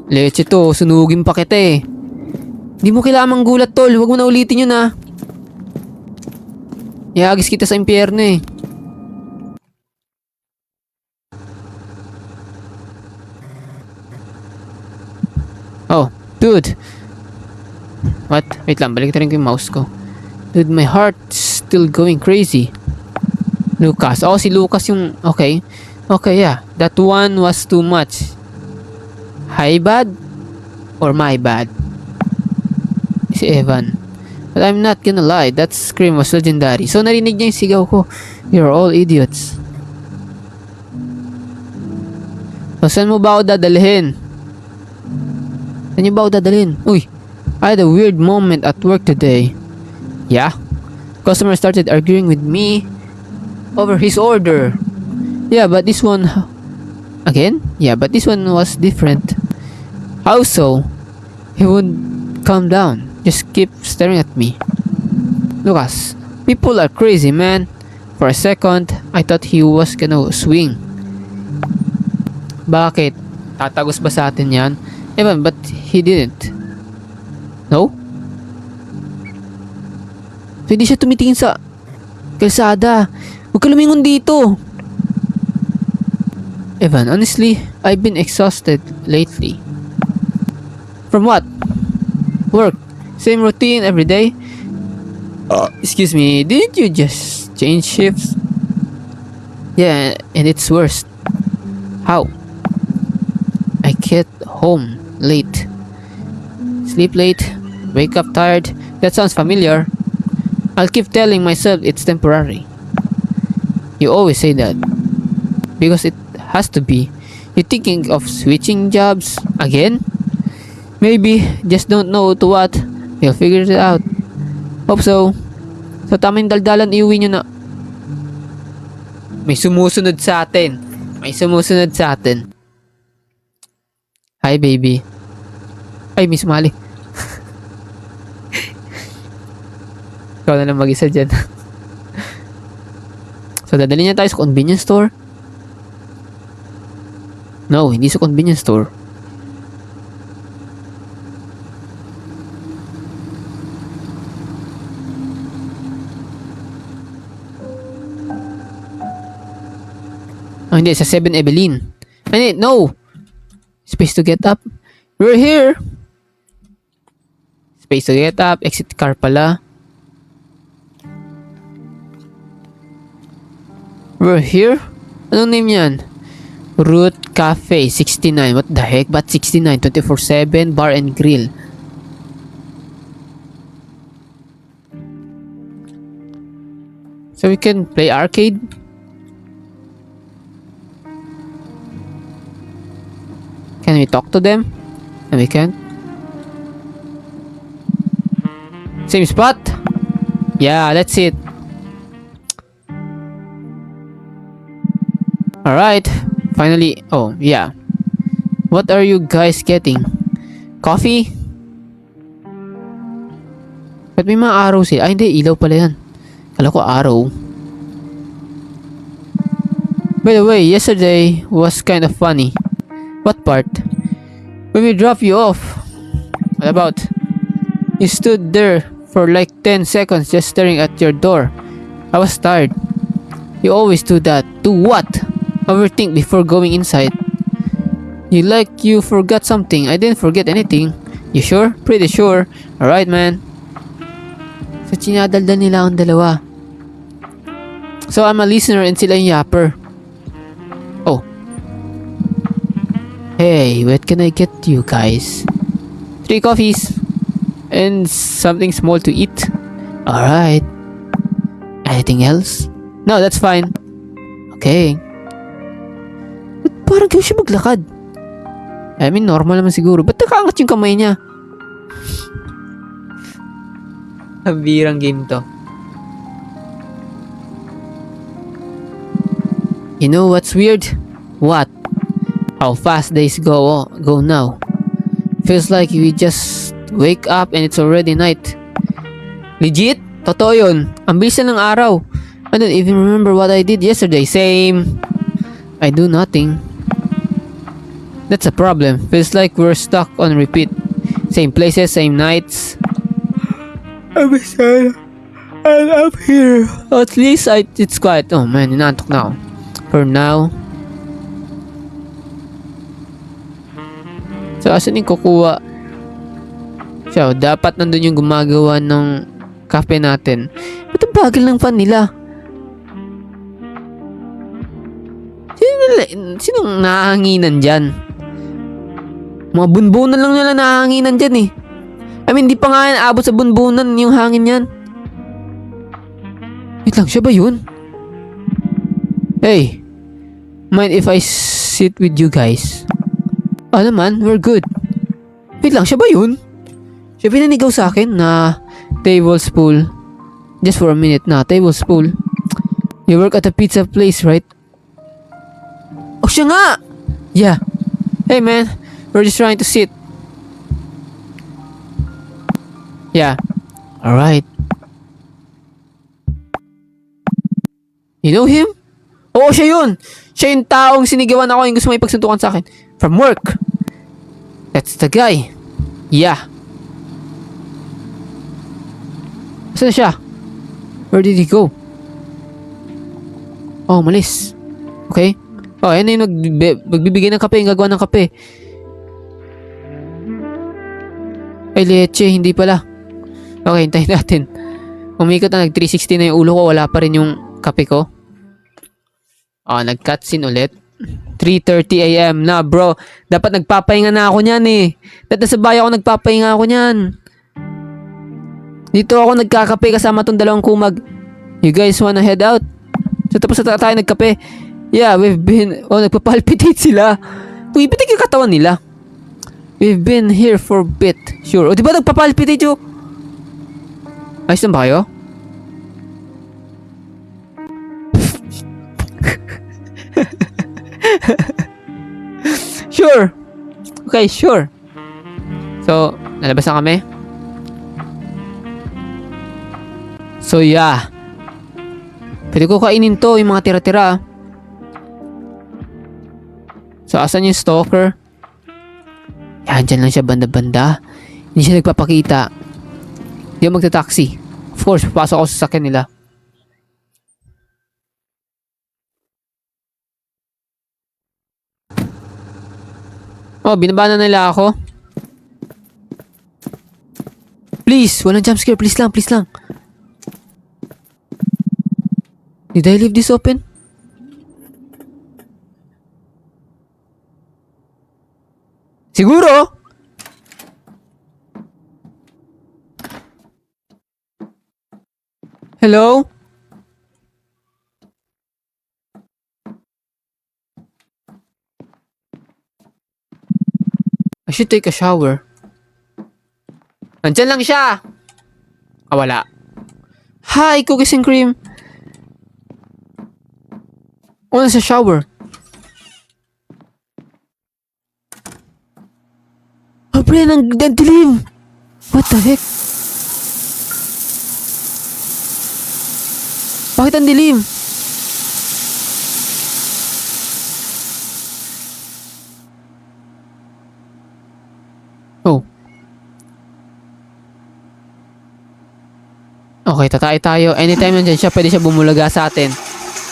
S1: Leche to, sunugin pa kita eh. Hindi mo kailangan manggulat, tol. Huwag mo na ulitin yun ah. Iagis kita sa impyerno eh. Oh, dude. What? Wait lang, balik rin ko yung mouse ko. Dude, my heart's still going crazy. Lucas. Oh, si Lucas yung... Okay. Okay, yeah. That one was too much. Hi, bad? Or my bad? Si Evan. But I'm not gonna lie, that scream was legendary. So, narinig niya yung sigaw ko. You're all idiots. So, saan mo ba ako dadalhin? Saan niyo ba ako dadalhin? Uy, I had a weird moment at work today. Yeah? Customer started arguing with me over his order. Yeah, but this one... Again? Yeah, but this one was different. How so? He would calm down. Just keep staring at me. Lucas, people are crazy, man. For a second, I thought he was gonna swing. Bakit? Tatagos ba sa atin yan? Evan, but he didn't. No? So, hindi siya tumitingin sa kalsada. Huwag ka lumingon dito. Evan, honestly, I've been exhausted lately. From what? Work. Same routine every day. Excuse me, didn't you just change shifts? Yeah, and it's worse. How? I get home late. Sleep late. Wake up tired. That sounds familiar. I'll keep telling myself it's temporary. You always say that. Because it has to be. You thinking of switching jobs again? Maybe, just don't know to what. You'll figure it out. Hope so. So, tamang daldalan, iuwi nyo na. May sumusunod sa atin. May sumusunod sa atin. Hi, baby. Ay, may sumali. Ikaw na lang mag-isa dyan. So, dadalhin niya tayo sa convenience store. No, hindi sa convenience store. Oh, hindi. Sa 7-Evelyn. Hindi, no! Space to get up. We're here! Space to get up. Exit car pala. We're here? Anong name yan? Root Cafe 69. What the heck? Ba't 69? 24/7 bar and grill. So we can play arcade? Can we talk to them? And we can't. Same spot? Yeah, that's it. Alright. Finally. Oh, yeah. What are you guys getting? Coffee? Ba't may mga araw sila? Ay, hindi. Ilaw pala yan. Kala ko araw. By the way, yesterday was kind of funny. What part? When we dropped you off. What about? You stood there for like 10 seconds just staring at your door. I was tired. You always do that. Do what? Overthink before going inside. You like you forgot something. I didn't forget anything. You sure? Pretty sure. Alright, man. So, sinadaldan nila ang dalawa. So, I'm a listener and sila yung yapper. Oh. Hey, what can I get you guys? 3 coffees. And something small to eat. Alright. Anything else? No, that's fine. Okay. Ba't parang gawin siya maglakad? I mean, normal naman siguro. Ba't nakaangat yung kamay niya? Habirang game to. You know what's weird? What? How fast days go now. Feels like we just wake up and it's already night. Legit? Totoo yun. Ang bilis na ng araw. I don't even remember what I did yesterday. Same. I do nothing. That's a problem. Feels like we're stuck on repeat. Same places, same nights. I'm sad. I'm up here. At least it's quiet. Oh man, inantok na ako. For now. So, asan yung kukuha? So, dapat nandun yung gumagawa ng cafe natin. Ba't ang bagal ng fan nila? Sinong nahanginan dyan? Mga bunbunan lang nila nahanginan dyan eh. I mean, di pa nga yan abot sa bunbunan yung hangin yan. Wait lang, siya ba yun? Hey, mind if I sit with you guys? Naman, we're good. Wait lang, siya ba yun? Siya pinanigaw sa akin na tablespoon. Just for a minute na, tablespoon. You work at a pizza place, right? Oh, siya nga! Yeah. Hey man, we're just trying to sit. Yeah. Alright. You know him? Oo, siya yun! Siya yung taong sinigawan ako yung gusto mo ipagsuntukan sa akin. From work. That's the guy. Yeah. Saan siya? Where did he go? Oh, malis. Okay. Oh, yan na yung magbibigay ng kape, yung gagawa ng kape. Ay, leche, hindi pala. Okay, hintayin natin. Umikot na, nag-360 na yung ulo ko, wala pa rin yung kape ko. Oh, nag-cutscene ulit. 3:30 AM na, bro. Dapat nagpapahinga na ako niyan eh. Dapat sa bahay ako nagpapahinga ako niyan. Dito ako nagkakape kasama tong dalawang kumag. You guys wanna head out? So tapos na tayo nagkape. Yeah, we've been... Oh, nagpapalpitate sila. Pumipitik yung katawan nila. We've been here for a bit. Sure. O, diba nagpapalpitate yung... Ayos na ba kayo? Sure. Okay, sure. So, nalabas na kami. So, yeah. Pwede ko kainin to, yung mga tira-tira. So, asan yung stalker? Yan, dyan lang siya banda-banda. Hindi siya nagpapakita. Hindi ako magta-taxi. Of course, papasok ako sa sakyan nila. Oh, binaba na nila ako. Please, walang jump scare. Please lang, please lang. Did I leave this open? Siguro? Hello? I should take a shower. Nandyan lang siya! Ah, wala. Hi, cookies and cream! Oh, nasa shower. Oh, Bren, ang dilim! What the heck? Bakit ang dilim? Oh. Okay, tatay tayo. Anytime nandiyan siya, pwede siya bumulaga sa atin.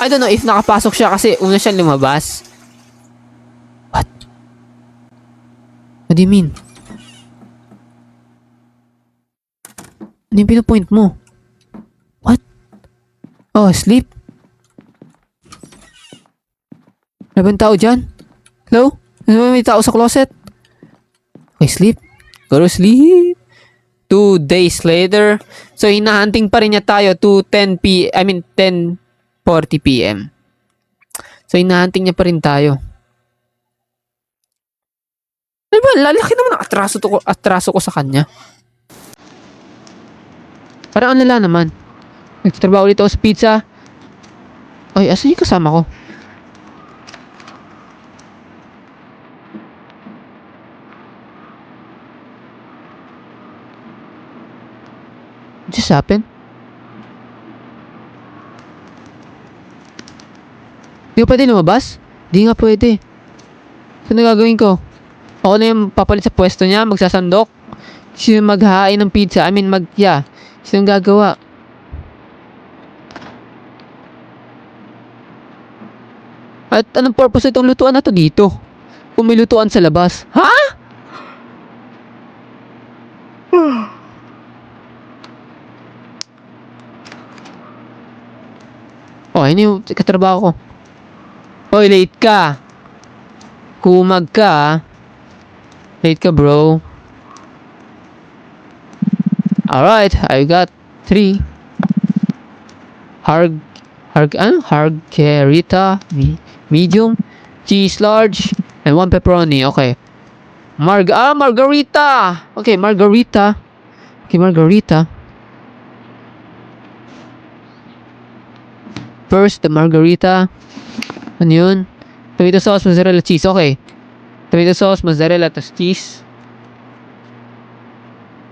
S1: I don't know if nakapasok siya kasi una siya lumabas. What? What do you mean? Ano yung pinapoint mo? What? Oh, sleep? Ano ba yung tao dyan? Hello? Ano ba may tao sa closet? Okay, sleep. Go to sleep. 2 days later. So, hinahunting pa rin niya tayo to 10:40 PM. So, hinahunting niya pa rin tayo. Ano ba? Lalaki naman ang atraso ko sa kanya. Parang ang lala naman. Nagtatrabaho ulit ako sa pizza. Ay, asan yung kasama ko? What just happened? Di ka pwede lumabas? Di nga pwede. So, nagagawin ko? Ako na yung papalit sa pwesto niya, magsasandok. Sino maghahain ng pizza? Sino gagawa? At anong purpose itong lutuan na to dito? Kung may lutuan sa labas. Ha? Oh, ini yung katrabaho ko. Oy, late ka. Kumag ka, ah. Late ka, bro. Alright, I got 3. Hargerita, medium, cheese large, and 1 pepperoni. Okay. Margarita. Okay, margarita. Okay, margarita. First, the margarita. Ano yun? Tomato sauce, mozzarella, cheese. Okay. Tomato sauce, mozzarella, tas cheese.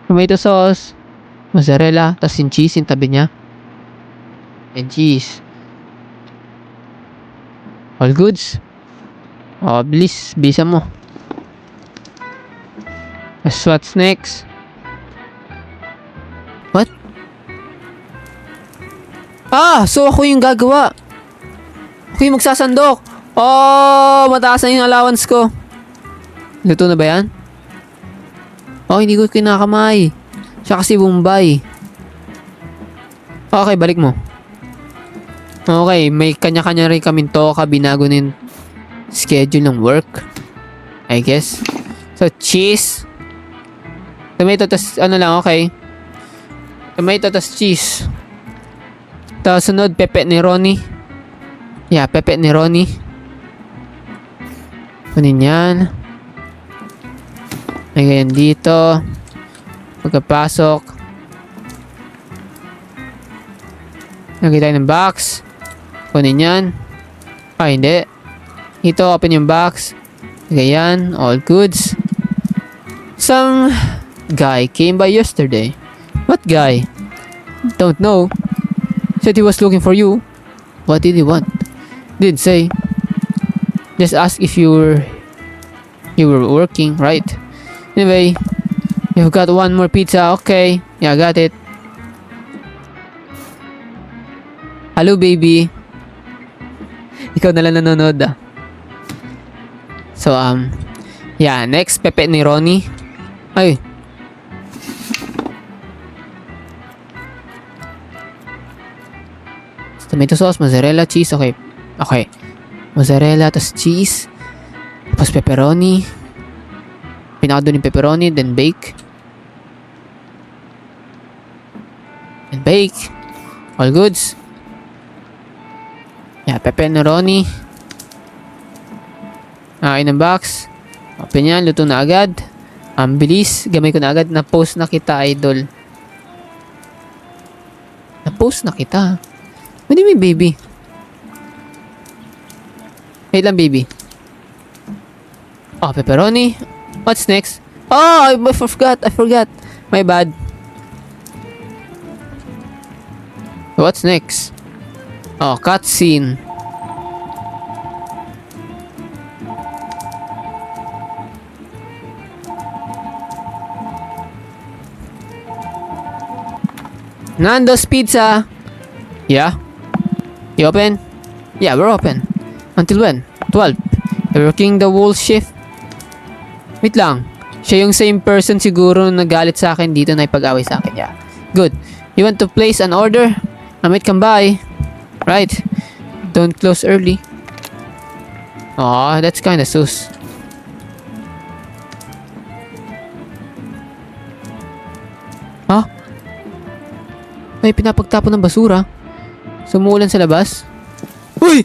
S1: Tomato sauce, mozzarella, tas yung cheese yung tabi niya. And cheese. All goods. Oh, bilis. Bisa mo. What's next? What? Ah! So ako yung gagawa. Ako yung magsasandok. Oh! Mataas na yung allowance ko. Luto na ba yan? Oh, hindi ko kinakamay. Siya kasi Bombay. Okay, balik mo. Okay, may kanya-kanya rin kaming toka. Binago na yung schedule ng work. I guess. So, cheese. Tomato, tas ano lang, okay. Tomato, tas cheese. Tapos sunod, pepperoni. Yeah, pepperoni. Kunin yan. May ganyan dito. Pagkapasok. Lagay tayo ng box. Kunin yan. Ah, hindi. Ito, open yung box. Lagay yan. All goods. Some guy came by yesterday. What guy? Don't know. Said he was looking for you. What did he want? Did say. Just ask if you were working, right? Anyway, you've got 1 more pizza. Okay. Yeah, I got it. Hello, baby. Ikaw na lang nanonood, ah. So, yeah, next, pepperoni. Ay. Tomato sauce, mozzarella, cheese. Okay. Okay. Mozzarella, tas cheese. Tapos pepperoni. Pinaka doon yung pepperoni, then bake. And bake. All goods. Yeah, pepperoni. In the box. Open yan, luto na agad. Bilis. Gamay ko na agad. Na-post na kita, idol. Na-post na kita. What do you mean, baby? Wait lang, baby. Oh, pepperoni. What's next? Oh, I forgot. My bad. What's next? Oh, cutscene. Nando's Pizza. Yeah. You open? Yeah, we're open. Until when? 12. You're working the whole shift? Wait lang. Siya yung same person siguro na nagalit sa akin dito na ipag-away sa akin. Yeah. Good. You want to place an order? I might come by. Right. Don't close early. Aw, that's kinda sus. Huh? May pinapagtapon ng basura. Sumuulan sa labas. Uy!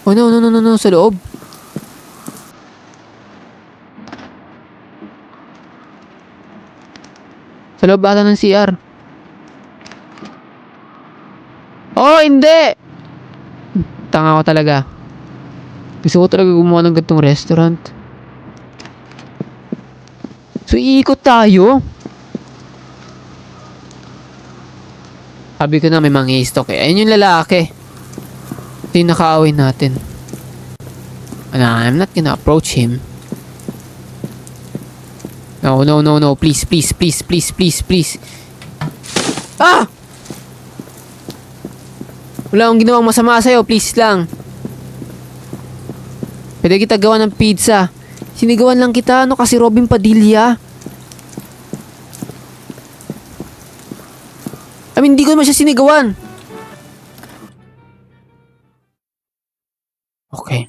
S1: Oh no, sa loob. Sa loob ata ng CR. Oh, hindi! Tanga ko talaga. Gusto ko talaga gumawa ng ganitong restaurant. So, iikot tayo. Sabi ko na may mangi-stock eh. Ayun yung lalaki. Ito yung nakaaway natin. And I'm not gonna approach him. No. Please. Ah! Wala akong ginawang masama sa'yo. Please lang. Pwede kita gawa ng pizza. Sinigawan lang kita. Ano kasi Robin Padilla? I mean, hindi ko naman siya sinigawan. Okay.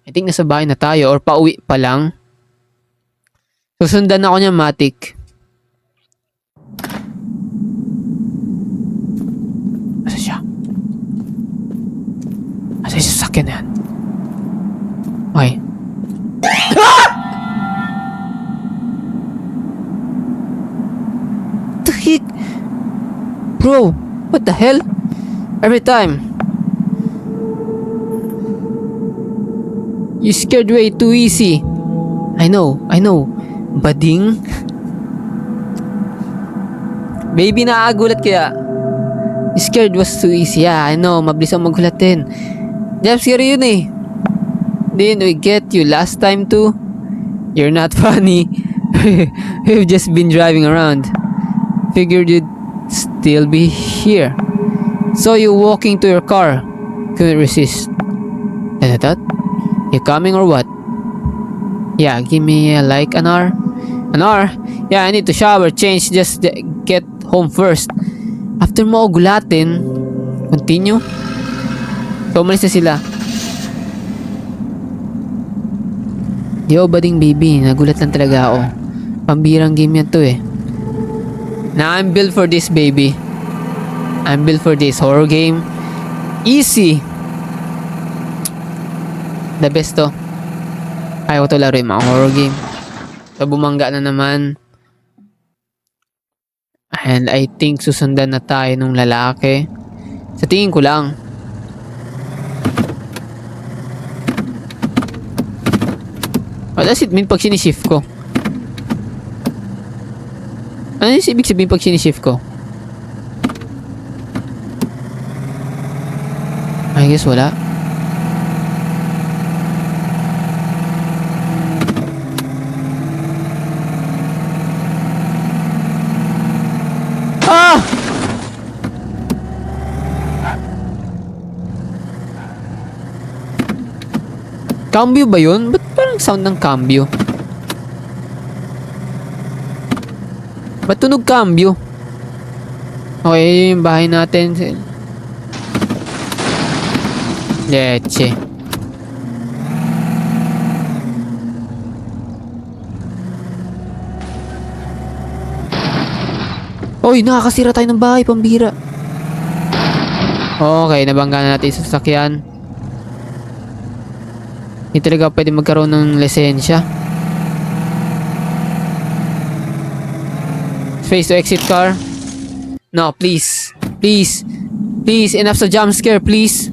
S1: I think nasa bahay na tayo or pauwi pa lang. Susundan ako niya, Matic. Asa siya? Asa yung sasakyan na yan? Okay. Ah! The heck? Bro, what the hell? Every time. You scared way too easy. I know. Bading. Baby, nakakagulat kaya. You scared was too easy. Yeah, I know. Mabilis ang magulat din. Jump scare yun eh. Didn't we get you last time too? You're not funny. We've just been driving around. Figured you'd still be here. Saw you walking to your car. Couldn't resist. And I thought, you coming or what? Yeah, give me like an hour. An hour? Yeah, I need to shower, change, just get home first. After mo ako gulatin, continue. So, umalis na sila. Yo, bading baby, nagulat lang talaga ako. Pambirang game yan to eh. Now, I'm built for this, baby. I'm built for this horror game. Easy. The best to. Ayaw ko to laro yung mga horror game. So, bumangga na naman. And I think susundan na tayo nung lalaki. Sa tingin ko lang. What does it mean pag sinishift ko? Ano yung ibig sabihin pag sinishift ko? I guess wala. Ah! Cambio ba yun? Ba't parang sound ng cambio? Ba't tunog cambio? Okay, yung bahay natin. Leche. Oy, nakakasira tayo ng bahay, pambira. Okay, nabangga na natin sa sasakyan. Hindi talaga pwede magkaroon ng lisensya. Space to exit car. No, please. Please. Please, enough sa jump scare, please.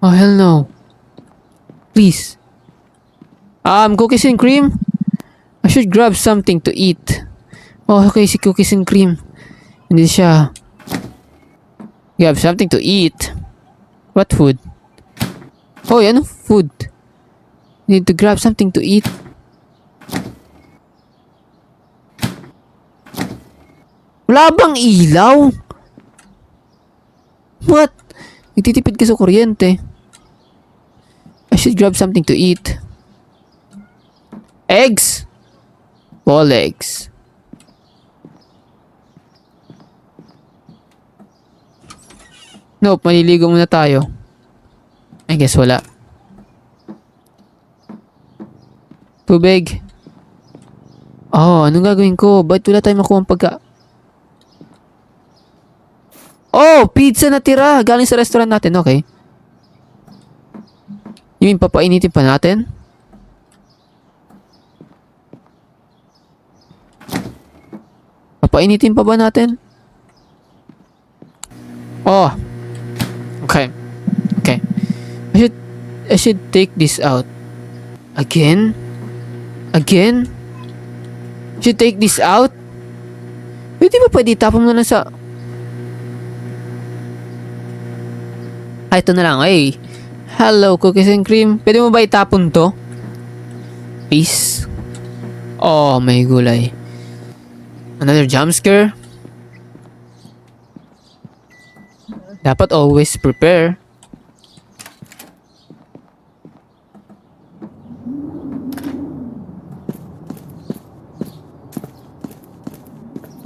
S1: Oh, hell no. Please. Cookies and cream? I should grab something to eat. Oh, okay, si cookies and cream. Hindi siya. Grab something to eat. What food? Oh, ano food? Need to grab something to eat. Wala bang ilaw? What? Nagtitipid ka sa kuryente. I should grab something to eat. Eggs? Ball eggs. Nope, maliligo muna tayo. I guess wala. Tubig. Oh, anong gagawin ko? Ba't wala tayong makuha ang pagka... Oh, pizza na tira. Galing sa restaurant natin, okay. You mean papainitin pa natin? Papainitin pa ba natin? Oh. Okay. Okay. I should take this out. Again? Again? Should take this out? Pwede ba pwede itapon mo na lang sa... Ito na lang, ay. Hello, cookies and cream. Pwede mo ba itapon to? Please. Oh, may gulay. Another jump scare? Dapat always prepare.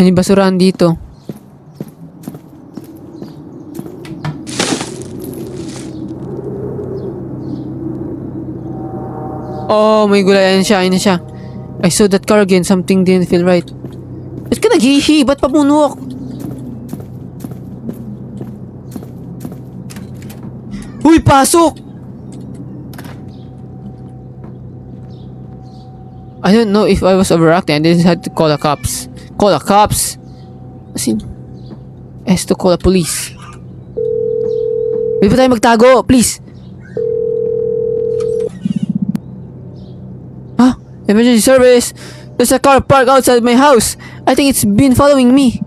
S1: Saan yung basurahan dito? Oh, may gulayan siya. Ayun na siya. I saw that car again. Something didn't feel right. Ba't ka naghihi? Ba't pamunok? Uy, pasok! I don't know if I was overacting. I just had to call the cops. Call the cops? As in, has to call the police. Pwede ba tayo magtago? Please. Huh? Emergency service. There's a car parked outside my house. I think it's been following me.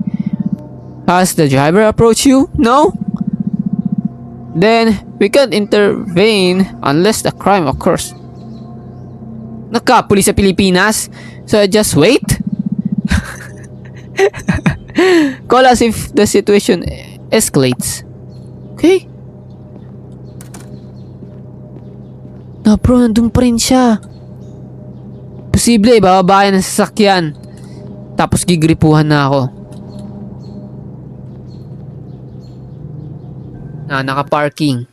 S1: Has the driver approached you? No? Then, we can't intervene unless the crime occurs. Naka-pulis sa Pilipinas? So I just wait? Call us if the situation escalates. Okay? No bro, nandun pa rin siya. Posible, bababayan ng sasakyan. Tapos gigripuhan na ako. Naka-parking.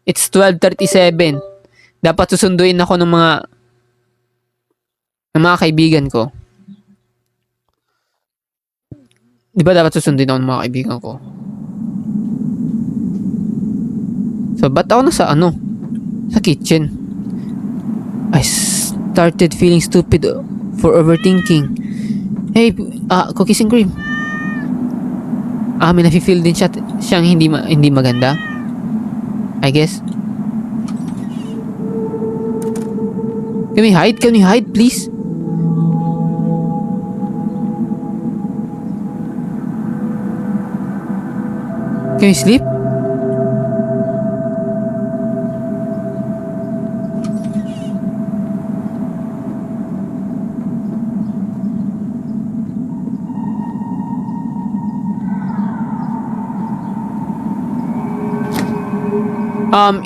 S1: It's 12:37. Dapat susunduin ako ng mga kaibigan ko. Di ba dapat susunduin ako ng mga kaibigan ko? So, ba't ako nasa sa kitchen? I started feeling stupid for overthinking. Hey, cookies and cream. May nafe-feel din siyang hindi maganda. I guess. Can we hide? Can we hide, please? Can we sleep?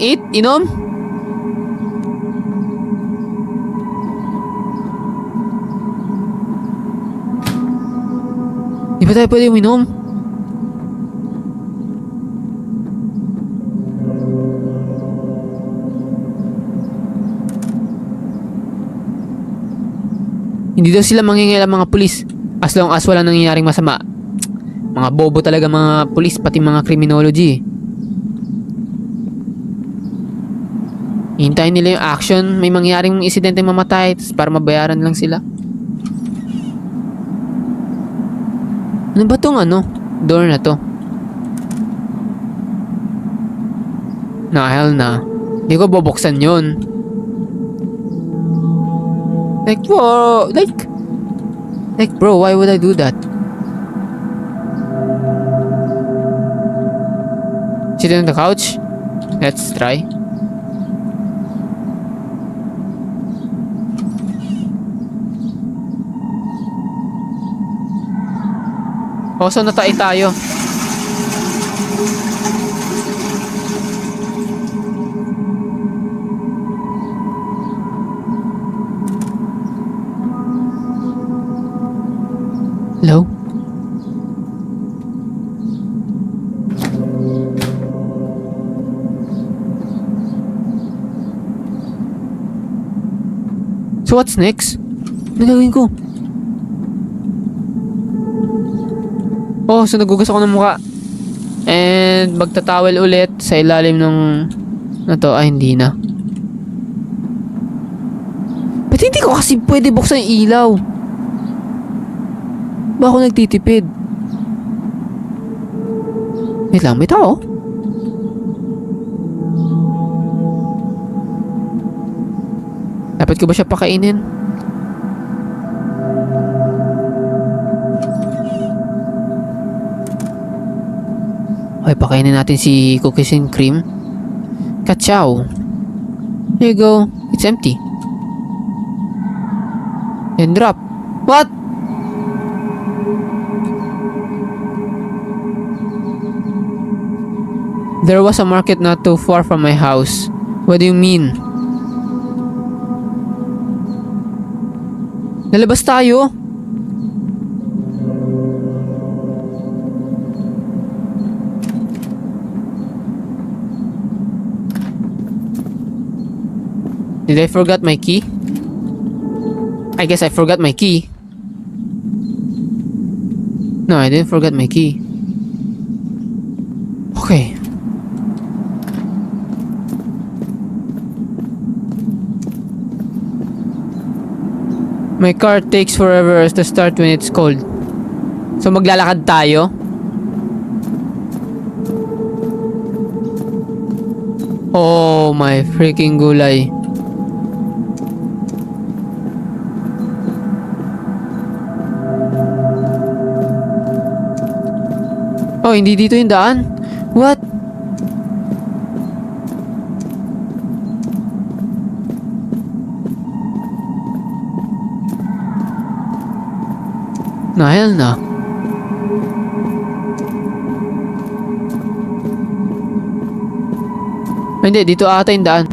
S1: Eat, inom? Di ba tayo pwede uminom? Hindi daw sila mangingialam mga pulis as long as walang nangyayaring masama. Mga bobo talaga mga pulis, pati mga criminology. Hintayin nila yung action, may mangyaring insidente mamatay para mabayaran lang sila. Ano ba tong door na to? Hell na. Hindi ko bubuksan yun. Like bro, why would I do that? Sit on the couch? Let's try. So natay tayo. Hello? So what's next? Ano gagawin ko? So nagugas ako ng mukha. And magtatawel ulit sa ilalim ng hindi na. Ba't hindi ko kasi pwede buksan yung ilaw? Ba ako nagtitipid? Wait lang, may tao? Dapat ko ba siya pakainin? Okay, pakainin natin si cookies and cream. Kachow. Here you go. It's empty. And drop. What? There was a market not too far from my house. What do you mean? Lalabas tayo? Did I forgot my key? I guess I forgot my key. No, I didn't forget my key. Okay. My car takes forever to start when it's cold. So maglalakad tayo? Oh my freaking gulay. Oh, hindi dito yung daan? What? Na hell na. Ay, hindi, dito ata yung daan.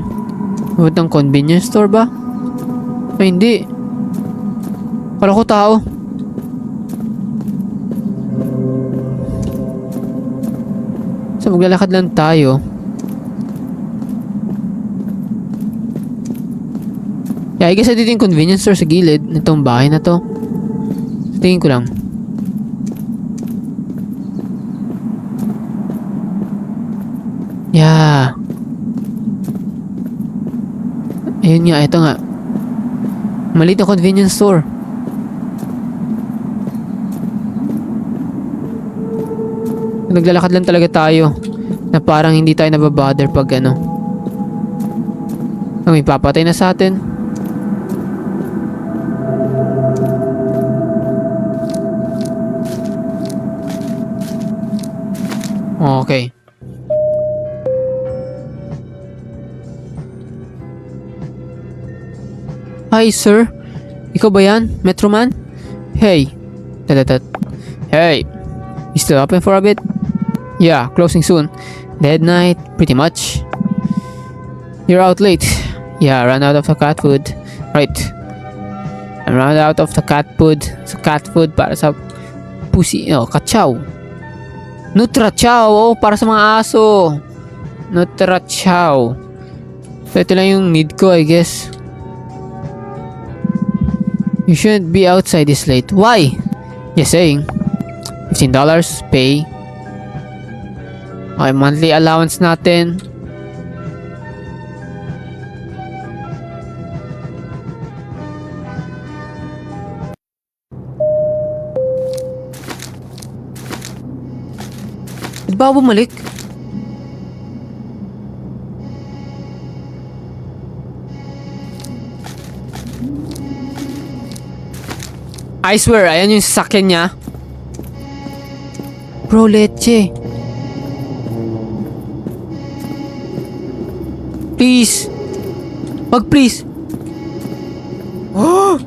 S1: What, ng convenience store ba? Ay, hindi. Kala ko tao. So, maglalakad lang tayo. Yeah, I guess dito yung convenience store sa gilid nitong bahay na to. Tingin ko lang. Yeah. Ayun nga, ito nga. Maliit na convenience store. Naglalakad lang talaga tayo. Na parang hindi tayo nababother pag ano. May papatay na sa atin. Okay. Hi, sir. Ikaw ba yan? Metroman? Hey. Tatatat. Hey. You still open for a bit? Yeah, closing soon. Dead night, pretty much. You're out late. Yeah, ran out of the cat food. Right. I ran out of the cat food. Sa cat food para sa pussy. Oh, kachaw. Nutra Chow. Oh, para sa mga aso. Nutra Chow. So, ito lang yung need ko, I guess. You shouldn't be outside this late. Why? Just saying. $15. Pay. Okay, monthly allowance natin. Di ba bumalik? I swear, ayan yung sasakyan niya. Bro, leche. Please. Wag, please. Oh!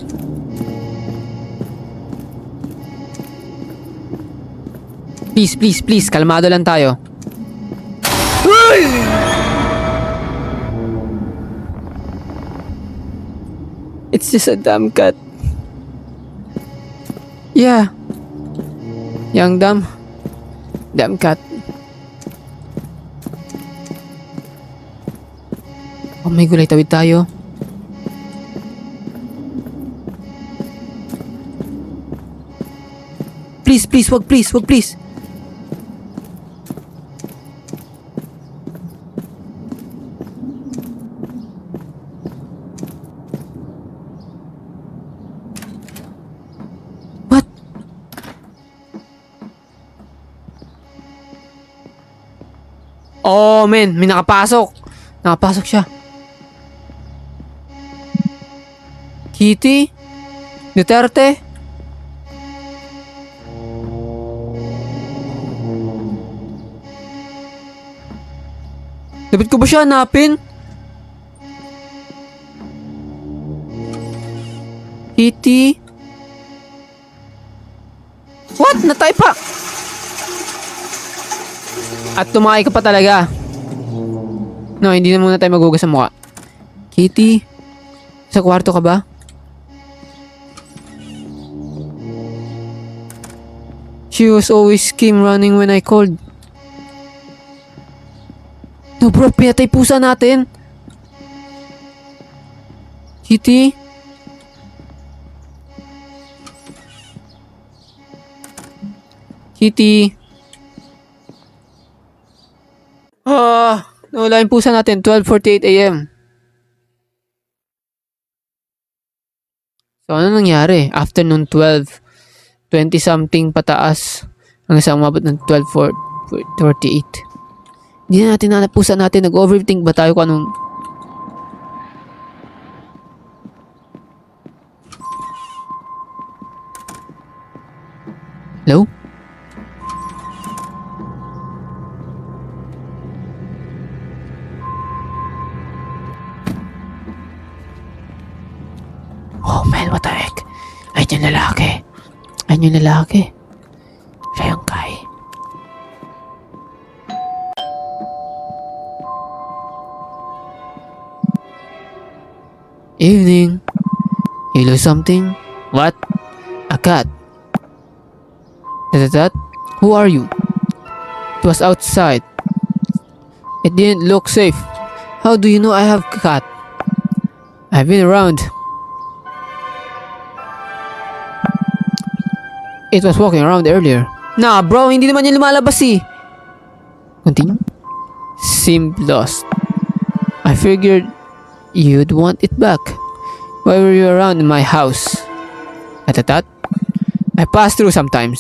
S1: Please, please, please. Kalmado lang tayo. Uy! It's just a damn cat. Yeah. Young damn cat. Oh, may gulay, tawid tayo. Please, please, wag please, wag please. What? Oh, man, may nakapasok. Nakapasok siya. Kitty? Duterte? Dapat ko ba siya hanapin? Kitty? What? Natay pa! At tumakay ka pa talaga. No, hindi na muna tayo magugas sa mukha. Kitty? Sa kwarto ka ba? She was always came running when I called. No bro, pinatay pusa natin. Kitty? Kitty? Nawala yung pusa natin. 12:48 a.m. So, ano nangyari? Afternoon 12, 20 something pataas hanggang sa umabot ng 12:48. Hindi na natin nanapusan natin. Nag-overthink ba tayo kung anong... Hello? Oh man, what the heck? Ayun yung lalaki. Ayun yung lalaki. Siya yung Kai. Evening. You lose something? What? A cat. That? Who are you? It was outside. It didn't look safe. How do you know I have a cat? I've been around. It was walking around earlier. Nah, bro, hindi naman yung lumalabas eh. Continue. Seemed lost. I figured you'd want it back. Why were you around in my house? At that, I pass through sometimes.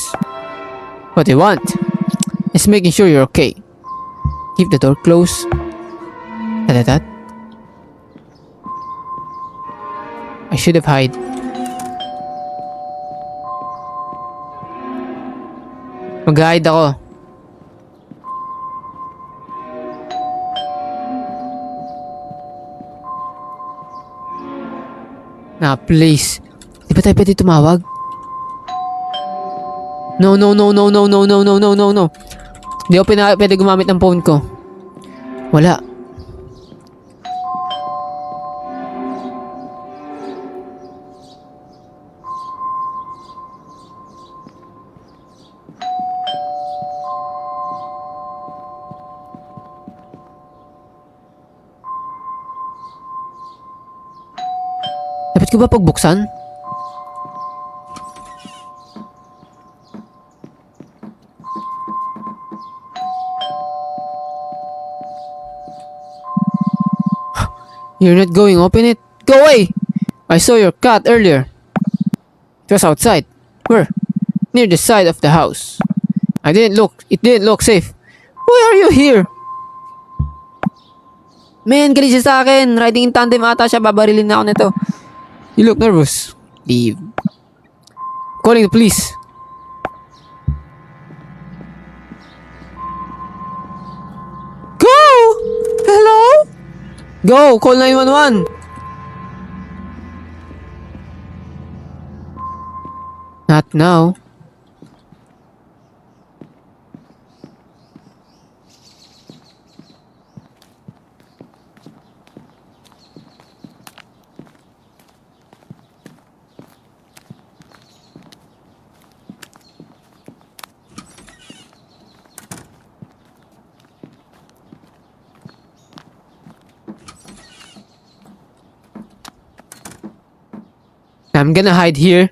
S1: What I want is making sure you're okay. Keep the door closed. At that, I should have hide. Mag-hide ako. Please. Di ba tayo pwede tumawag? No. Di ako pwede gumamit ng phone ko. Wala. Dapat ko ba pagbuksan? You're not going open it? Go away! I saw your cat earlier. It was outside. Where? Near the side of the house. It didn't look safe. Why are you here? Man, galit siya sa akin. Riding in tandem ata siya. Babarilin na ako nito. You look nervous. Leave. Calling the police. Go! Hello? Go! Call 911. Not now. I'm gonna hide here.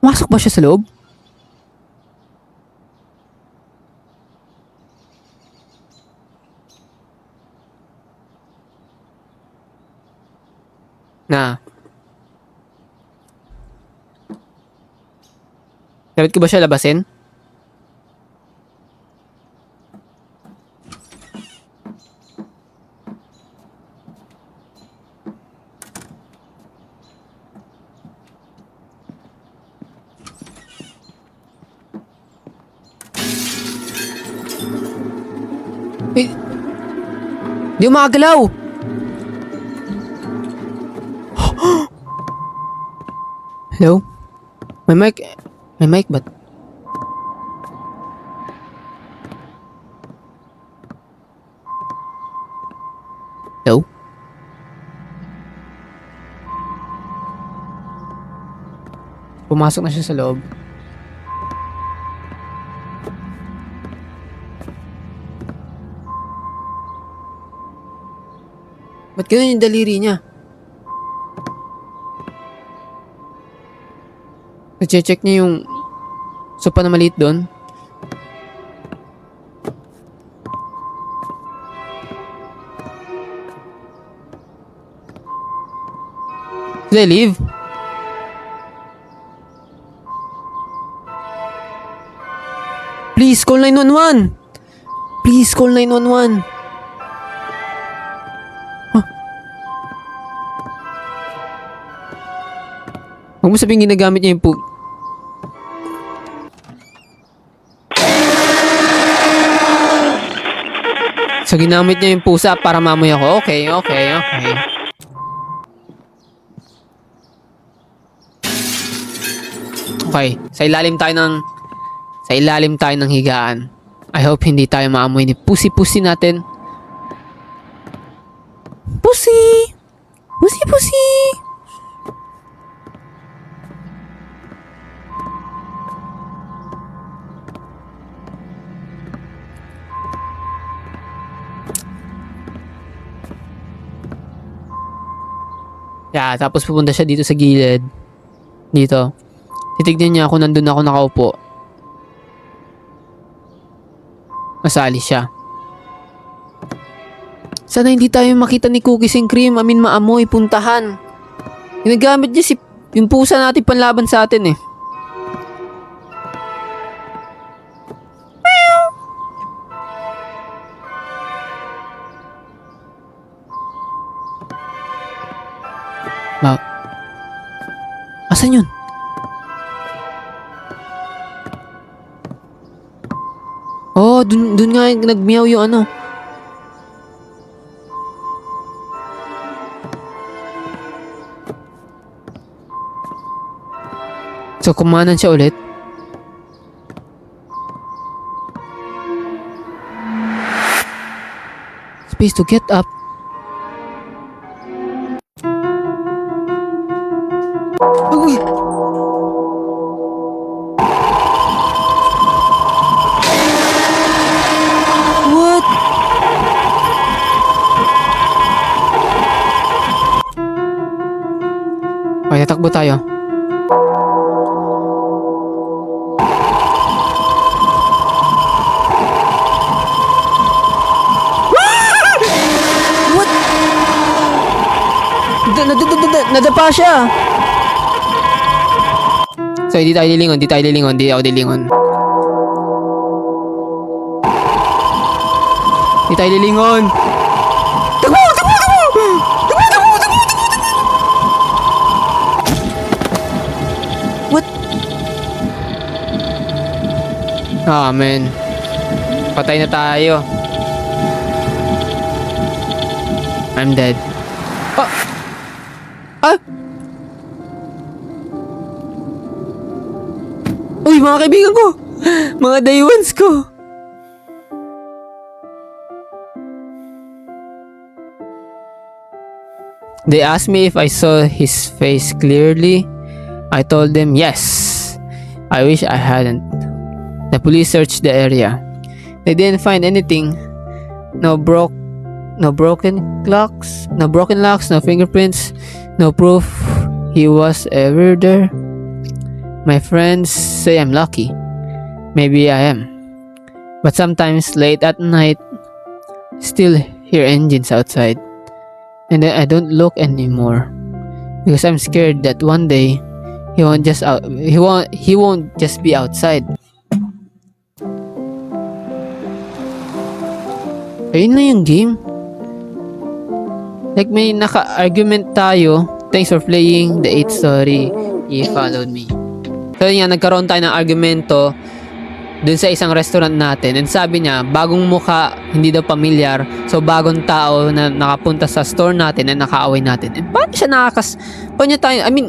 S1: Masok ba siya sa loob? Na. Dapat ko ba siya labasin? Eh, di umagalaw! Hello? May mic ba't? pumasok na siya sa loob. Ba't ganun yung daliri niya? Nache-check niya yung sopa na maliit doon. Did I leave? Please call 911! Please call 911! Huh? Huwag mo sabihin ginagamit niya yung So, ginamit niya yung pusa para mamoy ako. Okay. Okay, sa ilalim tayo ng higaan. I hope hindi tayo maamoy ni pusi-pusi natin. Pusi! Pusi-pusi! Yeah, tapos pupunta siya dito sa gilid. Dito. Titignan niya ako, nandun ako nakaupo. Masali siya. Sana hindi tayo makita ni Cookies and Cream. Maamoy, puntahan. Ginagamit niya yung pusa natin panlaban sa atin eh. Asan yun? Oh, dun nga nagmeow yung ano. So, kumanan siya ulit. Space to get up. Uy! What? Okay, tatakbo tayo. What? Nadapa siya. So, hindi tayo lilingon. Hindi ako lilingon. Hindi tayo lilingon. Takbo! What? Ah, man. Patay na tayo. I'm dead. Ah! Ah! Uy, mga kaibigan ko! Mga day ones ko! They asked me if I saw his face clearly. I told them yes. I wish I hadn't. The police searched the area. They didn't find anything. No broken locks, no fingerprints, no proof he was ever there. My friends say I'm lucky. Maybe I am. But sometimes late at night, still hear engines outside. And then I don't look anymore because I'm scared that one day he won't just be outside. Ayun na yung game. Like may naka-argument tayo. Thanks for playing the 8th story. You followed me. So yun nga, nagkaroon tayo ng argumento dun sa isang restaurant natin. And sabi niya, bagong mukha, hindi daw pamilyar. So bagong tao na nakapunta sa store natin na nakaaway natin. And paano siya paano niya tayo, I mean,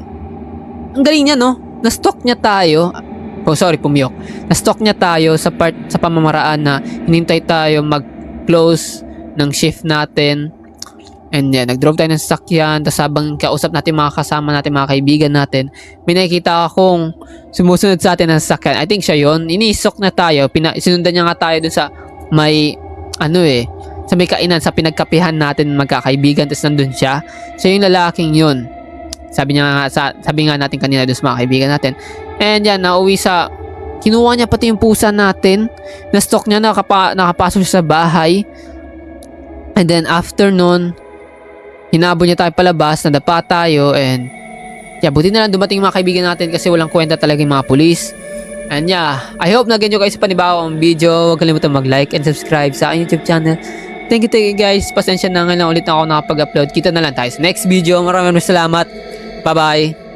S1: ang galing niya, no? Na-stalk niya tayo. Oh, sorry, pumiyok. Na-stalk niya tayo sa pamamaraan na hinintay tayo mag-close ng shift natin. And yan, nag-drop tayo ng sasakyan. Tapos habang kausap natin mga kasama natin, mga kaibigan natin, may nakikita akong sumusunod sa atin ng sasakyan. I think siya yon. Inisok na tayo. Sinundan niya nga tayo dun sa may, sa may kainan, sa pinagkapihan natin magkakaibigan. Tapos nandun siya. So yung lalaking yun. Sabi nga natin kanina dun sa mga kaibigan natin. And yan, kinuha niya pati yung pusa natin. Na-stock niya, nakapasok siya sa bahay. And then after nun, hinabol niya tayo palabas, nadapa tayo, and buti na lang dumating mga kaibigan natin kasi walang kwenta talaga yung mga pulis. And I hope na ganyan kayo sa panibawang video. Huwag kalimutan mag-like and subscribe sa aking YouTube channel. Thank you guys. Pasensya na, ngayon ulit na ako nakapag-upload. Kita na lang tayo sa next video. Maraming salamat. Bye-bye.